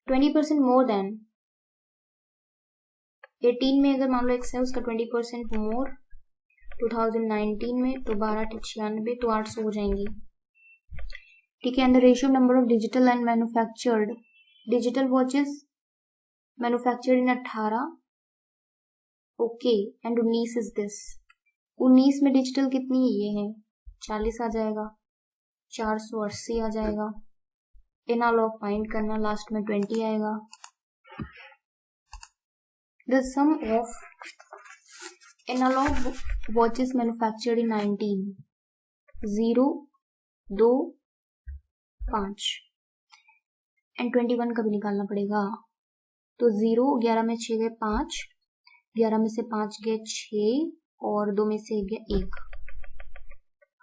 20% more than 18 में अगर मान लो एक्स है उसका 20% मोर 2019 में, तो 12×96 तो 800 हो जाएंगी। ठीक है। And the ratio number of digital and manufactured digital watches manufactured in 18 okay and 19 is this. 19 में डिजिटल कितनी है, ये है 40 आ जाएगा, 480 आ जाएगा। एनालॉग फाइंड करना, लास्ट में 20 आएगा। The sum of analogue watches manufactured in 19 0 2 5 and 21 का भी निकालना पड़ेगा। तो 0 11 में 6 गए 5, 11 में से 5 गए 6 और 2 में से गया 1।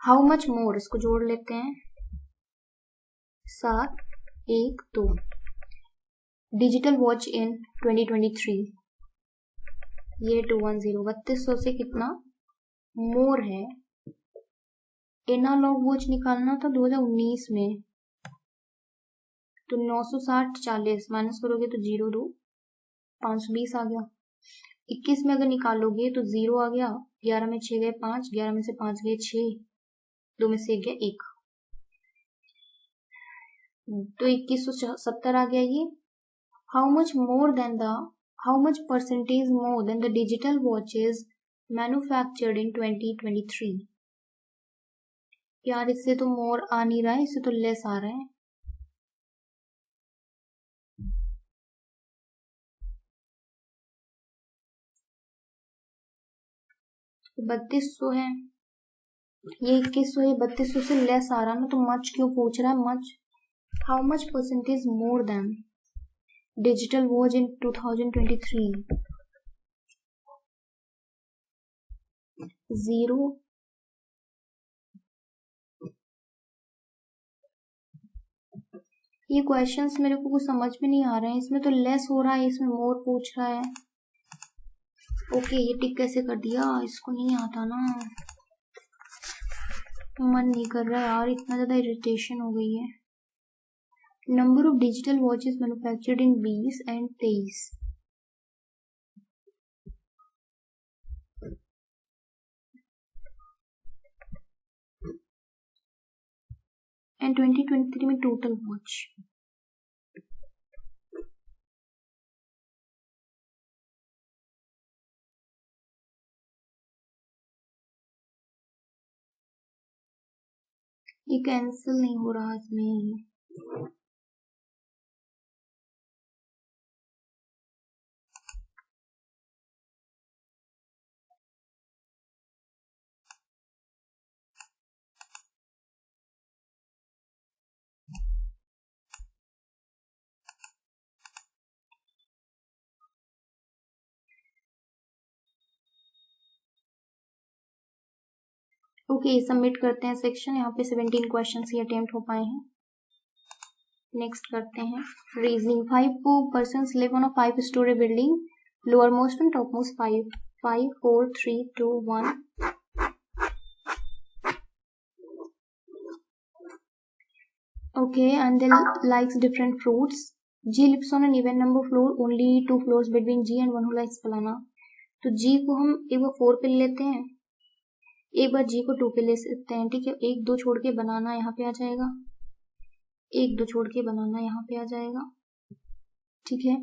हाउ मच मोर, इसको जोड़ लेते हैं 7 1 2। डिजिटल वॉच इन 2023 ये 210 3200 से कितना मोर है। एनालॉग वॉच निकालना था 2019 में, तो 960 40 माइनस करोगे तो 0 2 520 आ गया। 21 में अगर निकालोगे तो 0 आ गया, 11 में 6 गए 5, 11 में से 5 गए 6, 2 में से गया 1, तो 2170 आ गया ये। How much percentage more than the digital watches manufactured in 2023। यार इससे तो मोर आ नहीं रहा है, इससे तो लेस आ रहा है। तो 3200 है, ये 2100 है, 3200 से लेस आ रहा ना, तो मच क्यों पूछ रहा है। Much how much percentage more than digital watch in 2023 0 ये क्वेश्चंस मेरे को कुछ समझ में नहीं आ रहे हैं। इसमें तो लेस हो रहा है, इसमें मोर पूछ रहा है। ओके ये टिक कैसे कर दिया, इसको नहीं आता ना, मन नहीं कर रहा है यार, इतना ज्यादा इरिटेशन हो गई है। Number of digital watches manufactured in 20 and 23 and 2023 में टोटल वॉच। ये कैंसिल नहीं हो रहा इसमें। ओके सबमिट करते हैं सेक्शन। यहाँ पे 17 क्वेश्चन ही अटेम्प्ट हो पाए हैं। नेक्स्ट करते हैं reasoning. 5 persons live on a 5-story building, lower most and top most 5 4 3 2 1। okay and they likes different fruits. G lives on an even number floor, only 2 floors between G and one who likes banana। तो G को हम एक बार 4 पे लेते हैं, एक बार G को 2 पे ले सकते हैं। ठीक है, 1 2 छोड़ के बनाना यहाँ पे आ जाएगा, 1 2 छोड़ के बनाना यहाँ पे आ जाएगा। ठीक है,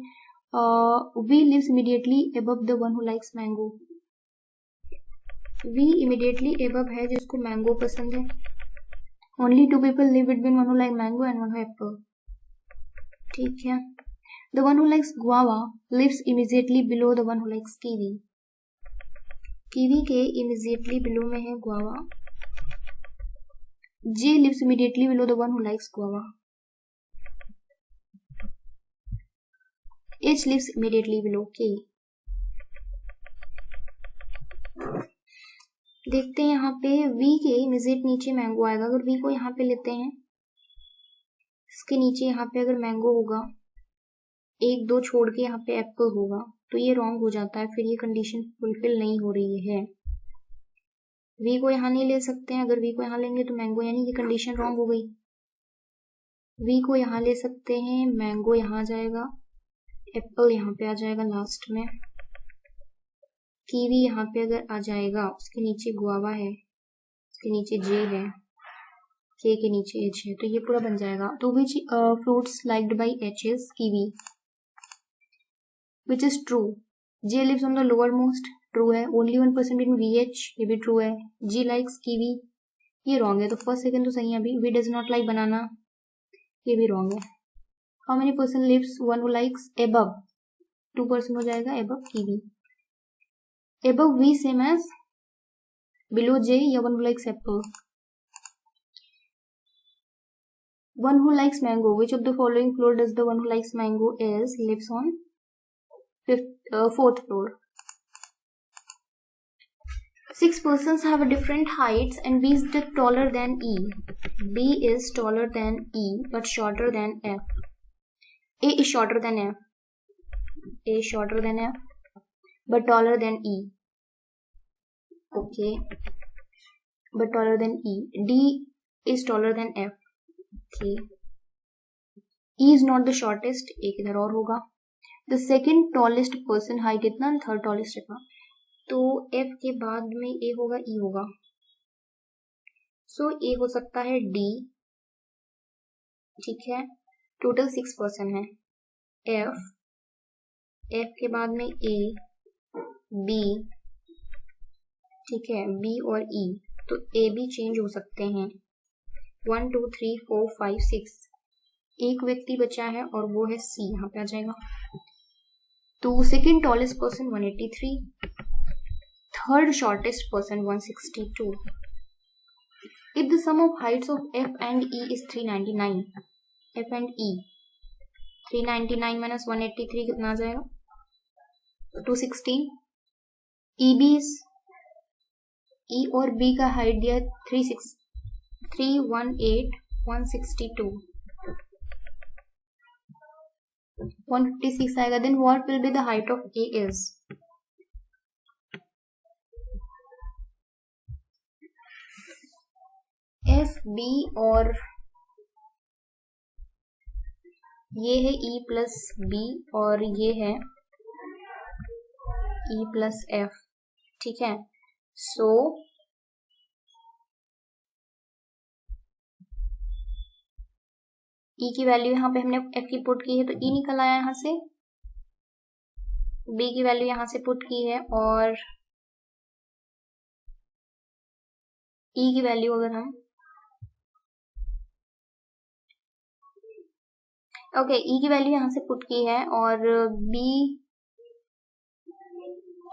V lives immediately above the one who likes mango। V immediately above है जिसको मैंगो पसंद है। Only 2 people live between one who like mango and one who apple। ठीक है, the one who likes guava lives immediately below the one who likes kiwi। Kiwi के इमीडिएटली बिलो में है guava, J lives immediately below the one who likes guava. H lives immediately below K. देखते हैं यहाँ पे V के इमीडिएट नीचे मैंगो आएगा. अगर V को यहाँ पे लेते हैं, इसके नीचे यहाँ पे अगर मैंगो होगा, एक दो छोड़ के यहाँ पे एप्पल होगा, तो ये रॉन्ग हो जाता है. फिर ये कंडीशन फुलफिल नहीं हो रही है. V को यहाँ नहीं ले सकते हैं. अगर V को यहाँ लेंगे तो मैंगो, यानी ये कंडीशन रॉन्ग हो गई. V को यहाँ ले सकते हैं, मैंगो यहाँ आ जाएगा, एप्पल यहाँ पे आ जाएगा लास्ट में, कीवी यहाँ पे अगर आ जाएगा, उसके नीचे गुआवा है, उसके नीचे जे है, के नीचे एच है, तो ये पूरा बन जाएगा. तो which fruits liked by H is kiwi, which is true. J lives on the lowermost, true है. ओनली 1% इन वी एच, ये भी ट्रू है. जी लाइक्स कीवी, ये रॉन्ग है. तो फर्स्ट सेकंड तो सही है. अभी V does not like banana, ये भी रॉन्ग है. How many person lives, one who likes above, 2% हो जाएगा above kiwi. Above V same as below J या one who likes apple. One who likes mango. Which of the following floor does the one who likes mango is lives on? Fourth floor. 6 persons have a different heights and B is taller than E. B is taller than E but shorter than F. A is shorter than F. A is shorter than F but taller than E. Okay, but taller than E. D is taller than F. Okay, E is not the shortest. एक इधर और होगा. The second tallest person height कितना, third tallest इतना, तो F के बाद में A होगा, E होगा. So A हो सकता है D. ठीक है, टोटल 6 पर्सन है. F के बाद में A, B, ठीक है, B और E, तो A B चेंज हो सकते हैं. 1 2 3 4 5 6, एक व्यक्ति बचा है और वो है C, यहाँ पे आ जाएगा. तो second tallest person 183, third shortest person 162. If the sum of heights of F and E is 399, F and E 399 minus 183 कितना आ जाएगा, 216. E और B का हाइट दिया 318, 162, 156 आएगा. Then what will be the height of A is, F B और ये है E प्लस B और ये है E प्लस F. ठीक है, सो E की वैल्यू यहाँ पे हमने F की पुट की है तो E निकल आया यहाँ से. B की वैल्यू यहाँ से पुट की है और E की वैल्यू अगर हम E की वैल्यू यहाँ से पुट की है और B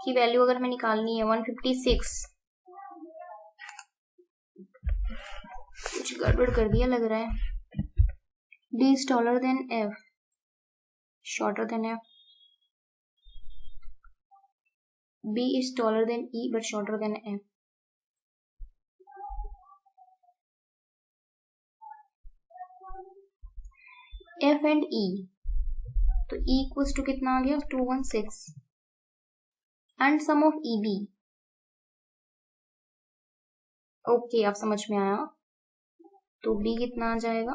की वैल्यू अगर हमें निकालनी है 156. कुछ गड़बड़ कर दिया लग रहा है. D is taller than F, shorter than F. B is taller than E but shorter than F. F and E, तो E equals to कितना आ गया, 216. And sum of EB, okay अब समझ में आया. तो B कितना आ जाएगा,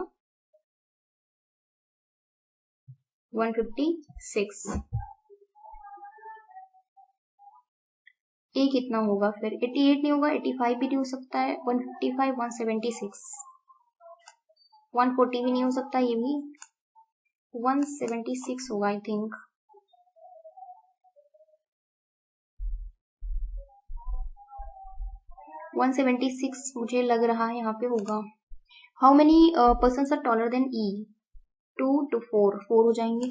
156. A कितना होगा फिर, 88 नहीं होगा, 85 भी नहीं हो सकता है, 155, 176, 140 भी नहीं हो सकता, ये भी 176 होगा आई थिंक. वन 176 मुझे लग रहा है यहाँ पे होगा. How many persons are taller than E, 2 to 4, 4 हो जाएंगे.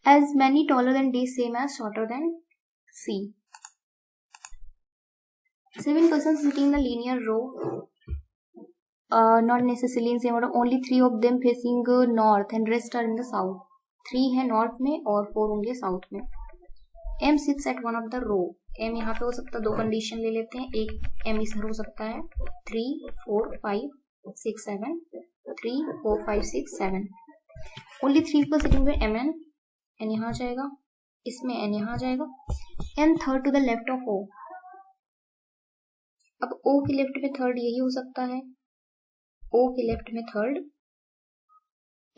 As many taller than D same as shorter than C. 7 persons sitting in a linear row not necessarily in same order, only 3 of them facing north and rest are in the south. 3 है नॉर्थ में और 4 होंगे साउथ में. M sits at one of the row. M यहाँ पे हो सकता है, 2 कंडीशन ले लेते हैं. एक M इधर हो सकता है 3 4 5 6 7 3 4 5 6 7. ओनली 3 पर सिटिंग पे MN. N यहाँ जाएगा, इसमें N यहाँ जाएगा. N third to the left of O. अब O के लेफ्ट में थर्ड यही हो सकता है, O के लेफ्ट में थर्ड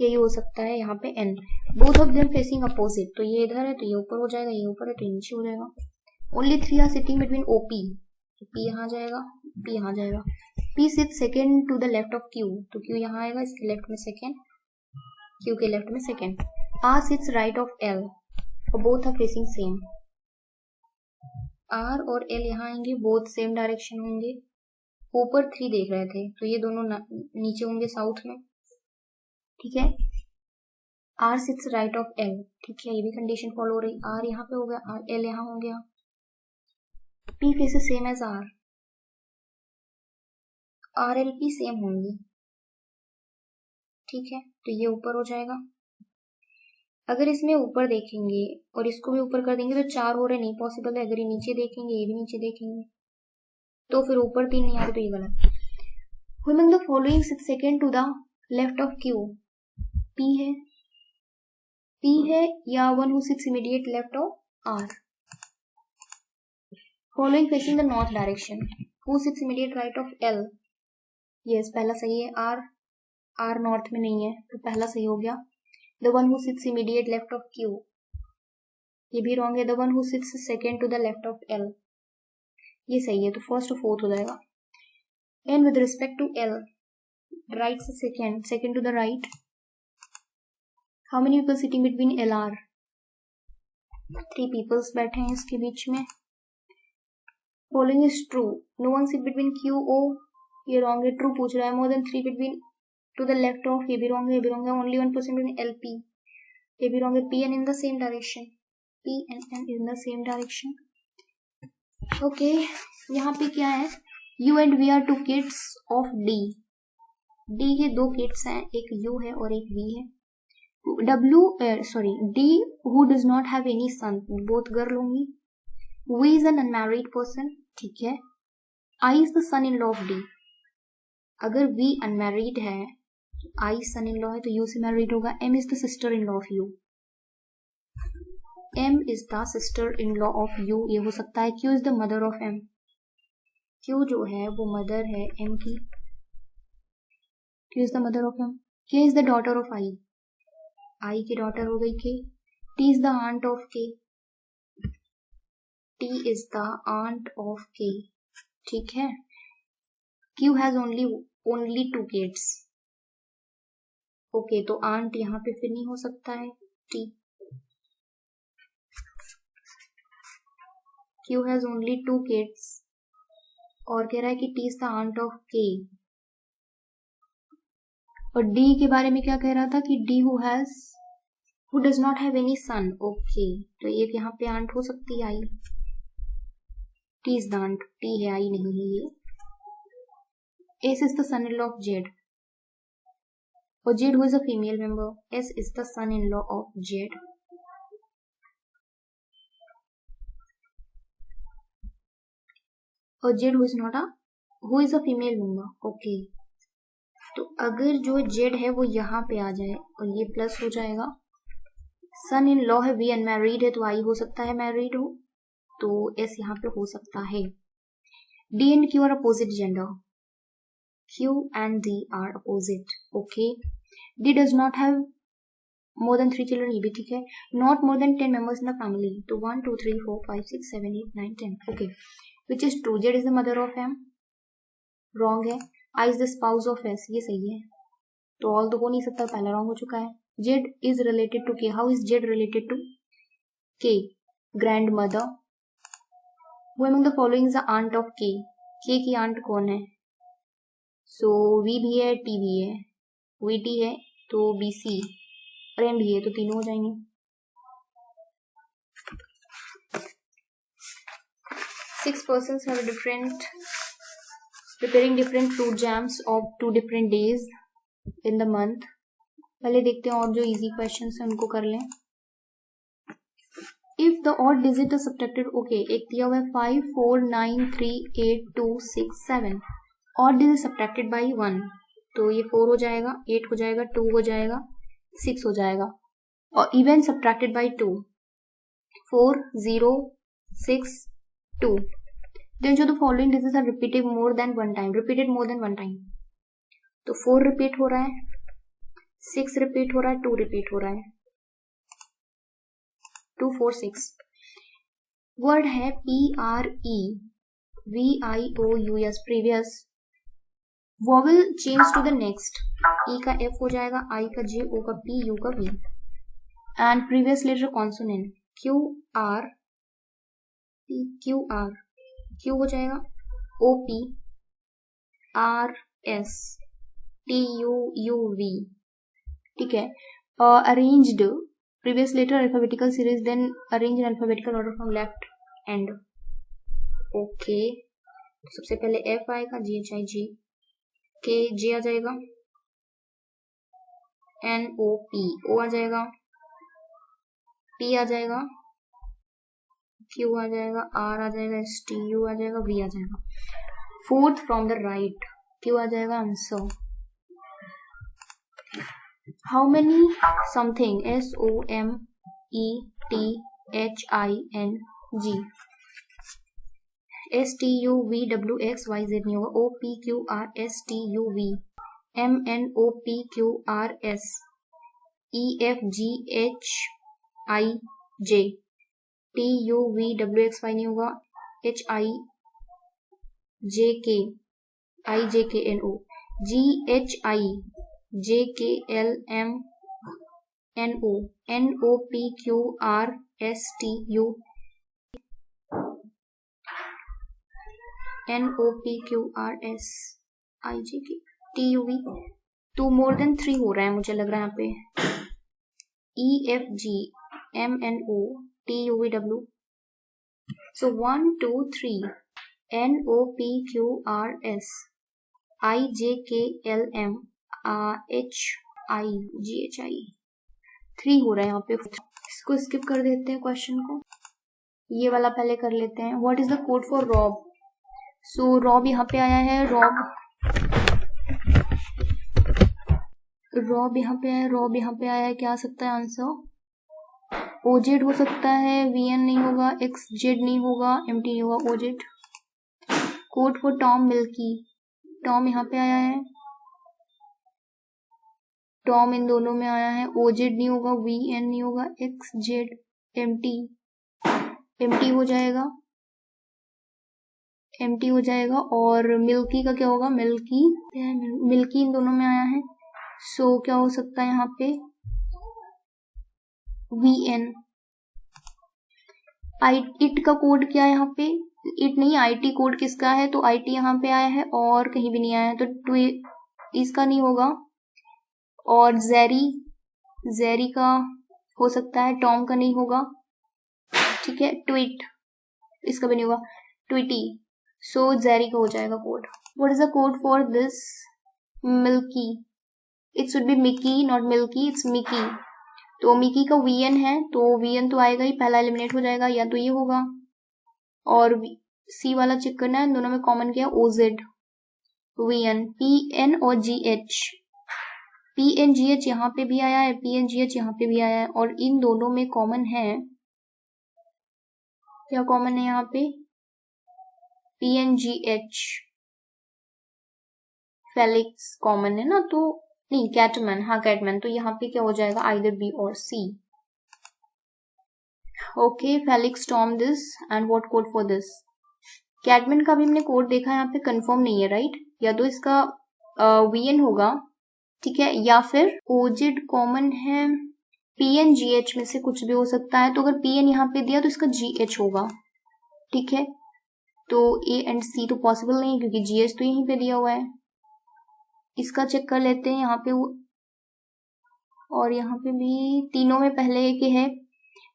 यही हो सकता है. यहाँ पे N. Both of them facing opposite. तो ये इधर है तो ये ऊपर हो जाएगा, ये ऊपर है तो ये नीचे हो जाएगा. Only 3 are sitting between OP. P यहाँ जाएगा, P यहाँ जाएगा. P sit second to the left of Q. तो Q यहाँ आएगा, इसके लेफ्ट में सेकेंड, Q के लेफ्ट में second. R sits right of L. Both are facing same. R और L यहाँ आएंगे, बोथ सेम डायरेक्शन होंगे. ऊपर 3 देख रहे थे तो ये दोनों नीचे होंगे साउथ में. ठीक है. R sits right of L. ठीक है, ये भी कंडीशन फॉलो हो रही. R यहाँ पे हो गया, R L यहाँ हो गया. P faces same as R. R L P same होंगे. ठीक है, तो ये ऊपर हो जाएगा. अगर इसमें ऊपर देखेंगे और इसको भी ऊपर कर देंगे तो 4 हो रहे, नहीं पॉसिबल है. अगर ये नीचे देखेंगे, ये भी नीचे देखेंगे, तो फिर ऊपर 3 नहीं आ रहे, तो ये गलत. Among the following sit second to the left of Q. P है या one who sits immediate left of R. Following facing the north direction. Who sits immediate right of L? Yes, पहला सही है. R नॉर्थ में नहीं है तो पहला सही हो गया. The one who sits immediate left of Q. ये भी रॉन्ग है. The one who sits second to the left of L. ये सही है, तो फर्स्ट टू फोर्थ हो जाएगा. And with respect to L, right से second to the right. How many people sitting between LR? 3 people बैठे हैं इसके बीच में. Following is true. No one sit between Q O. ये wrong है. True पूछ रहा है. More than 3 between to the left of. ये भी wrong है, ये भी wrong है. Only 1% between LP. ये भी wrong है. P and in the same direction. P and N in the same direction. Okay. यहाँ पे क्या है? You and we are 2 kids of D. D के 2 kids हैं, एक U है और एक V है. D who does not have any son. Both girl होंगी. V is an unmarried person. ठीक है. I is the son-in-law of D. अगर V unmarried है, I son-in-law है तो U से married होगा. M is the sister-in-law of U. M is the sister-in-law of U. ये हो सकता है. Q is the mother of M. Q जो है वो mother है M की. Q is the mother of M. K is the daughter of I. I की daughter हो गई K. T is the aunt of K. T is the aunt of K. ठीक है. Q has only 2 kids. Okay, तो aunt यहाँ पे फिर नहीं हो सकता है. T. Q has only 2 kids. और कह रहा है कि T is the aunt of K. और D के बारे में क्या कह रहा था कि D who does not have any son. Okay, तो एक यहाँ पे aunt हो सकती है I. T is the aunt. T है, I नहीं है ये. S is the son-in-law of Z. और Z who is a female member. S is the son-in-law of Z. और Z who is a female member. Okay, तो अगर जो Z है वो यहाँ पे आ जाए और ये प्लस हो जाएगा. सन इन लॉ है, V अनमैरिड है तो I हो सकता है मैरिड हो, तो S यहाँ पे हो सकता है. D and Q are opposite gender. Q and D are opposite. Okay. D does not have more than 3 children. ये भी ठीक है. Not more than 10 members in the family. तो 1 2 3 4 5 6 7 8 9 10. Okay. Which is true? Z is the mother of M. Wrong है. I is the spouse of S. ये सही है. तो all तो हो नहीं सकता, पहला wrong हो चुका है. Z is related to K. How is Z related to K? Grandmother. Who among the following is the aunt of K? K की aunt कौन है? So V भी है, T भी है. VT है तो BC और M भी है, तो तीनों हो जाएंगे. 6 persons have a different preparing different fruit jams of 2 different days in the month. पहले देखते हैं और जो इजी क्वेश्चन है उनको कर लें। If the odd digit is subtracted, okay, एक दिया हुआ है 5 4 9 3 8 2 6 7, ऑड डिजिट सब्ट्रैक्टेड बाई 1, तो ये 4 हो जाएगा, 8 हो जाएगा, 2 हो जाएगा, 6 हो जाएगा। और even subtracted by 2, 4 0 6 2, then show the following digits are repeated more than one time, repeated more than one time। तो 4 रिपीट हो रहा है, 6 रिपीट हो रहा है, 2 रिपीट हो रहा है, 2 4 6। वर्ड है PREVIOUS, previous. Vowel change to the next, E का F हो जाएगा, I का J, O का P, U का V, and previous letter consonant QR, Q हो जाएगा, OP, RS, TUV, ठीक है। Arranged previous letter alphabetical series, then arrange in alphabetical order from left end. Okay, सबसे पहले F आएगा, GHI, K, J आ जाएगा, NOP, O आ जाएगा, P आ जाएगा, Q आ जाएगा, R आ जाएगा, STU आ जाएगा, V आ जाएगा। Fourth from the right, Q आ जाएगा answer. How many something, SOMETHING, STUVWXYZ नहीं होगा, OPQRSTUV, MNOPQRS, EFGHIJ, TUVWXY नहीं होगा, HIJKIJKNO, GHIJKLMNO, NOPQRSTU, NOPQRSIJKTUV। 2 more than 3 हो रहा है मुझे लग रहा है यहाँ पे, EFGMNOTUVW। So 1 2 3 NOPQRS IJKLMHIGHI, 3 हो रहा है यहाँ पे। इसको स्किप कर देते हैं क्वेश्चन को, ये वाला पहले कर लेते हैं। What is the code for Rob? So Rob यहाँ पे आया है, रॉब यहाँ पे आया, रॉब यहाँ पे आया है, क्या आ सकता है आंसर? OZ हो सकता है, VN नहीं होगा, XZ नहीं होगा, MT नहीं होगा, OZ। Code for Tom milky, Tom यहाँ पे आया है, टॉम इन दोनों में आया है, OZ नहीं होगा, VN नहीं होगा, XZ, MT हो जाएगा, MT हो जाएगा। और मिल्की का क्या होगा? मिल्की इन दोनों में आया है, सो क्या हो सकता है यहाँ पे? VN। इट का कोड क्या है यहाँ पे? इट नहीं, IT कोड किसका है? तो IT यहाँ पे आया है और कहीं भी नहीं आया है, तो इसका नहीं होगा। और जेरी का हो सकता है, टॉम का नहीं होगा, ठीक है। ट्वीट, इसका भी नहीं होगा, ट्वीटी, सो जेरी का हो जाएगा code. What is the code for this milky? It should be Mickey, not milky, it's Mickey. तो मिकी का VN है, तो VN तो आएगा ही, पहला एलिमिनेट हो जाएगा, या तो ये होगा। और C वाला चेक करना है, दोनों में कॉमन क्या है? OZ, VN, PN और GH, PNGH यहाँ पे भी आया है, PNGH यहाँ पे भी आया है, और इन दोनों में कॉमन है, क्या कॉमन है यहाँ पे? PNGH, फेलिक्स कॉमन है ना, तो नहीं, कैटमैन, हाँ कैटमैन, तो यहाँ पे क्या हो जाएगा? आइदर B और C। Okay, Felix Tom this, and what code for this? कैटमैन का भी हमने कोड देखा है, यहाँ पे कंफर्म नहीं है, राइट? या तो इसका VN होगा, ठीक है, या फिर OZ कॉमन है, PNGH में से कुछ भी हो सकता है। तो अगर PN यहाँ पे दिया तो इसका GH होगा, ठीक है। तो A एंड C तो पॉसिबल नहीं है, क्योंकि GH तो यहीं पे दिया हुआ है। इसका चेक कर लेते हैं यहाँ पे, और यहाँ पे भी तीनों में पहले एक है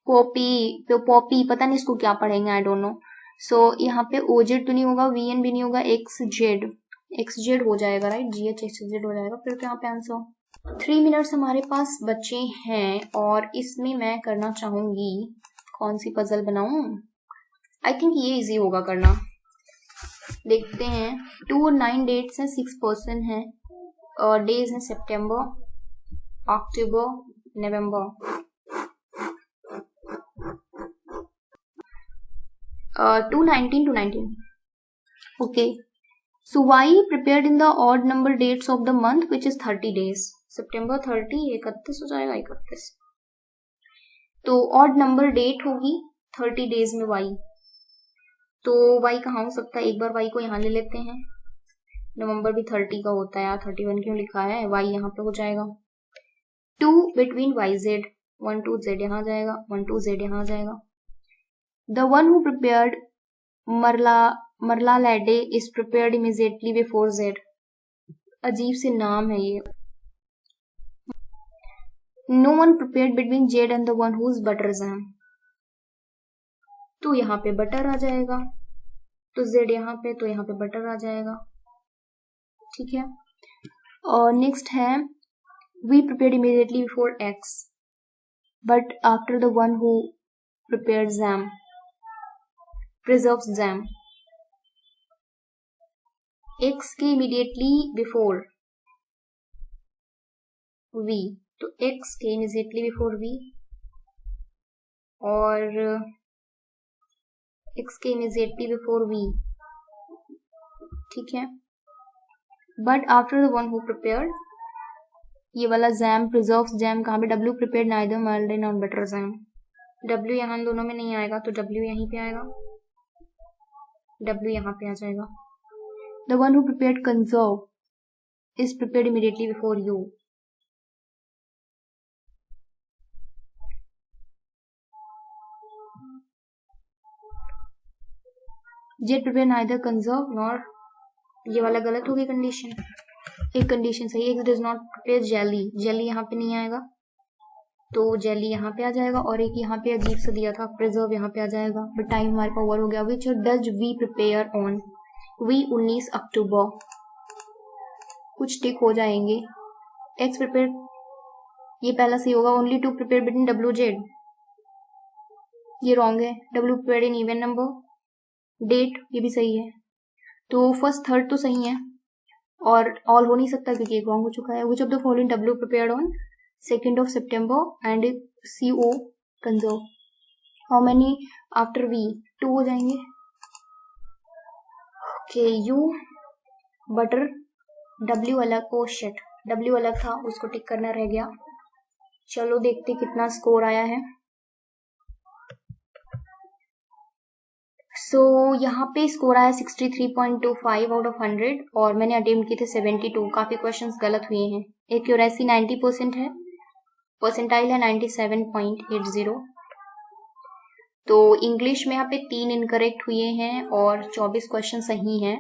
पॉपी, पता नहीं इसको क्या पढ़ेंगे, आई डोंट नो। सो यहाँ पे OZ तो नहीं होगा, VN भी नहीं होगा, XZ, XZ हो जाएगा, राइट, GHXZ हो जाएगा। फिर यहाँ पे आंसर 3 मिनट्स हमारे पास बचे हैं और इसमें मैं करना चाहूंगी कौन सी पजल बनाऊं। आई थिंक ये इजी होगा करना, देखते हैं। 2 और 9 डेट्स हैं, 6 पर्सन हैं और डेज हैं सितंबर, अक्टूबर, नवंबर। 219 to 19. Okay. So y prepared in the odd number dates of the month which is 30 days. September 30, 31 हो जाएगा, 31। तो odd number date होगी 30 days में y। तो y कहाँ हो सकता है, एक बार y को यहाँ ले लेते हैं। नवंबर भी 30 का होता है यार, 31 क्यों लिखा है, y यहाँ पे हो जाएगा। 2 between yz, 1 2 z यहाँ जाएगा, 1 2 z यहाँ जाएगा। The one who prepared Marla Lade is prepared immediately before Z। अजीब से नाम है ये। No one prepared between Z and the one whose butter jam। तो यहाँ पे बटर आ जाएगा, तो Z यहाँ पे, तो यहाँ पे बटर आ जाएगा, ठीक है। और नेक्स्ट है We prepared immediately before X but after the one who prepared jam preserves jam। X के immediately before V, तो X के immediately before V और X के immediately before V, ठीक है। But after the one who prepared, ये वाला jam preserves jam कहाँ पे, W prepared neither mild nor butter jam। W यहाँ दोनों में नहीं आएगा तो W यहीं पे आएगा, W यहाँ पे आ जाएगा। The one who prepared conserve is prepared immediately before you। Jet prepared neither conserve nor, ये वाला गलत हो गई कंडीशन, एक कंडीशन सही है। X does not prepare jelly, jelly यहाँ पे नहीं आएगा तो jelly यहाँ पे आ जाएगा। और एक यहाँ पे अजीब सा दिया था preserve, यहाँ पे आ जाएगा। बट टाइम हमारे पास ओवर हो गया। Which does we prepare on? We 19 अक्टूबर, कुछ टिक हो जाएंगे। X प्रिपेयर, ये पहला सही होगा। Only two prepare between WZ, ये रॉन्ग है। W prepare in even number, date ये भी सही है। तो फर्स्ट थर्ड तो सही है और ऑल हो नहीं सकता क्योंकि एक रॉन्ग हो चुका है। Which of the following W prepared on 2 September and CO conserve. How many after V, 2 हो जाएंगे। ओके, U बटर, W अलग, ओ शिट W अलग था, उसको टिक करना रह गया। चलो देखते कितना स्कोर आया है। सो यहाँ पे स्कोर आया 63.25 आउट ऑफ 100 और मैंने अटेम्प्ट किए थे 72। काफी क्वेश्चंस गलत हुए हैं। एक्यूरेसी 90% है, परसेंटाइल है 97.80। तो इंग्लिश में यहाँ पे 3 इनकरेक्ट हुए हैं और 24 क्वेश्चन सही हैं।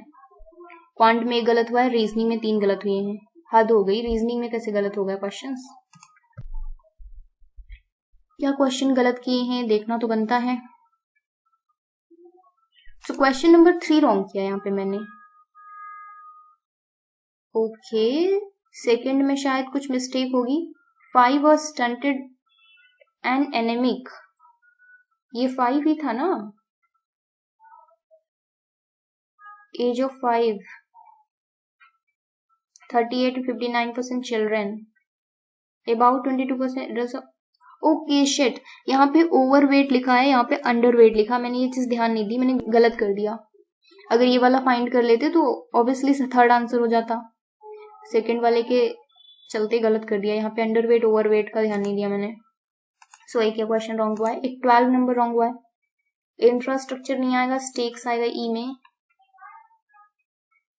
क्वांट में गलत हुआ है, रीजनिंग में 3 गलत हुए हैं। हद हो गई, रीजनिंग में कैसे गलत हो गए क्वेश्चंस। क्या क्वेश्चन गलत किए हैं देखना तो बनता है। तो क्वेश्चन नंबर 3 रॉन्ग किया यहाँ पे मैंने। ओके, सेकंड में शायद कुछ मिस्टेक होगी। 5 was stunted and anemic, ये 5 ही था ना। Age of 5, 38 to 59% children, about 22% adults. Okay shit, यहाँ पे ओवरवेट लिखा है, यहाँ पे अंडरवेट लिखा। मैंने ये चीज ध्यान नहीं दी, मैंने गलत कर दिया। अगर ये वाला फाइंड कर लेते तो ऑब्वियसली थर्ड आंसर हो जाता। सेकंड वाले के चलते गलत कर दिया। यहाँ पे अंडरवेट ओवरवेट का ध्यान नहीं दिया मैंने। सो एक क्वेश्चन रॉन्ग हुआ है, एक 12 नंबर रॉन्ग हुआ है। इंफ्रास्ट्रक्चर नहीं आएगा, स्टेक्स आएगा ई में।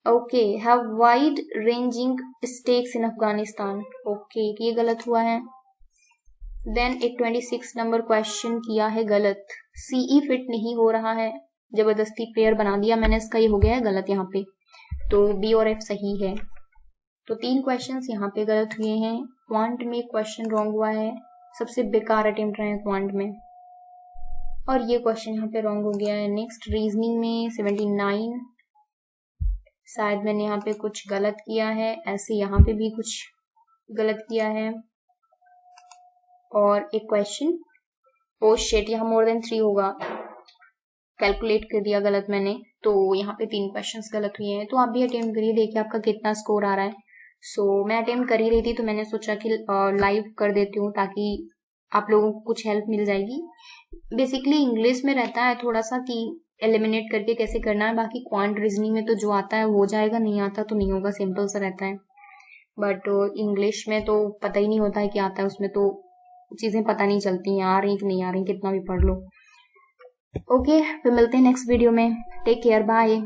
Okay, have wide ranging stakes in Afghanistan. Okay, ये गलत हुआ है। देन एक 26 नंबर क्वेश्चन किया है गलत। सीई फिट नहीं हो रहा है, जबरदस्ती पेयर बना दिया मैंने, इसका ये हो गया है गलत यहाँ पे। तो बी और एफ सही है। तो 3 क्वेश्चंस यहाँ पे गलत हुए हैं। क्वांट में क्वेश्चन रॉन्ग हुआ है, सबसे बेकार अटेम्प्ट रहे हैं क्वांट में। और ये क्वेश्चन यहाँ पे रॉन्ग हो गया है। नेक्स्ट रीजनिंग में 79, शायद मैंने यहाँ पे कुछ गलत किया है, ऐसे यहाँ पे भी कुछ गलत किया है। और एक क्वेश्चन, ओ शिट, यहाँ मोर देन 3 होगा, कैलकुलेट कर दिया गलत मैंने, तो यहाँ पे 3 क्वेश्चंस गलत हुए हैं। तो आप भी अटेम्प्ट करिए, देखिए आपका कितना स्कोर आ रहा है। सो मैं अटेम्प्ट कर ही रही थी तो मैंने सोचा कि लाइव कर देती हूँ ताकि आप लोगों को कुछ हेल्प मिल जाएगी। बेसिकली इंग्लिश में रहता है थोड़ा सा कि एलिमिनेट करके कैसे करना है, बाकी क्वांट रीजनिंग में तो जो आता है हो जाएगा, नहीं आता तो नहीं होगा, सिंपल सा रहता है। बट इंग्लिश में तो पता ही नहीं होता है कि आता है, उसमें तो चीज़ें पता नहीं चलती हैं, आ रही कि नहीं आ रही, कितना भी पढ़ लो। ओके, फिर मिलते हैं नेक्स्ट वीडियो में। Take care, bye.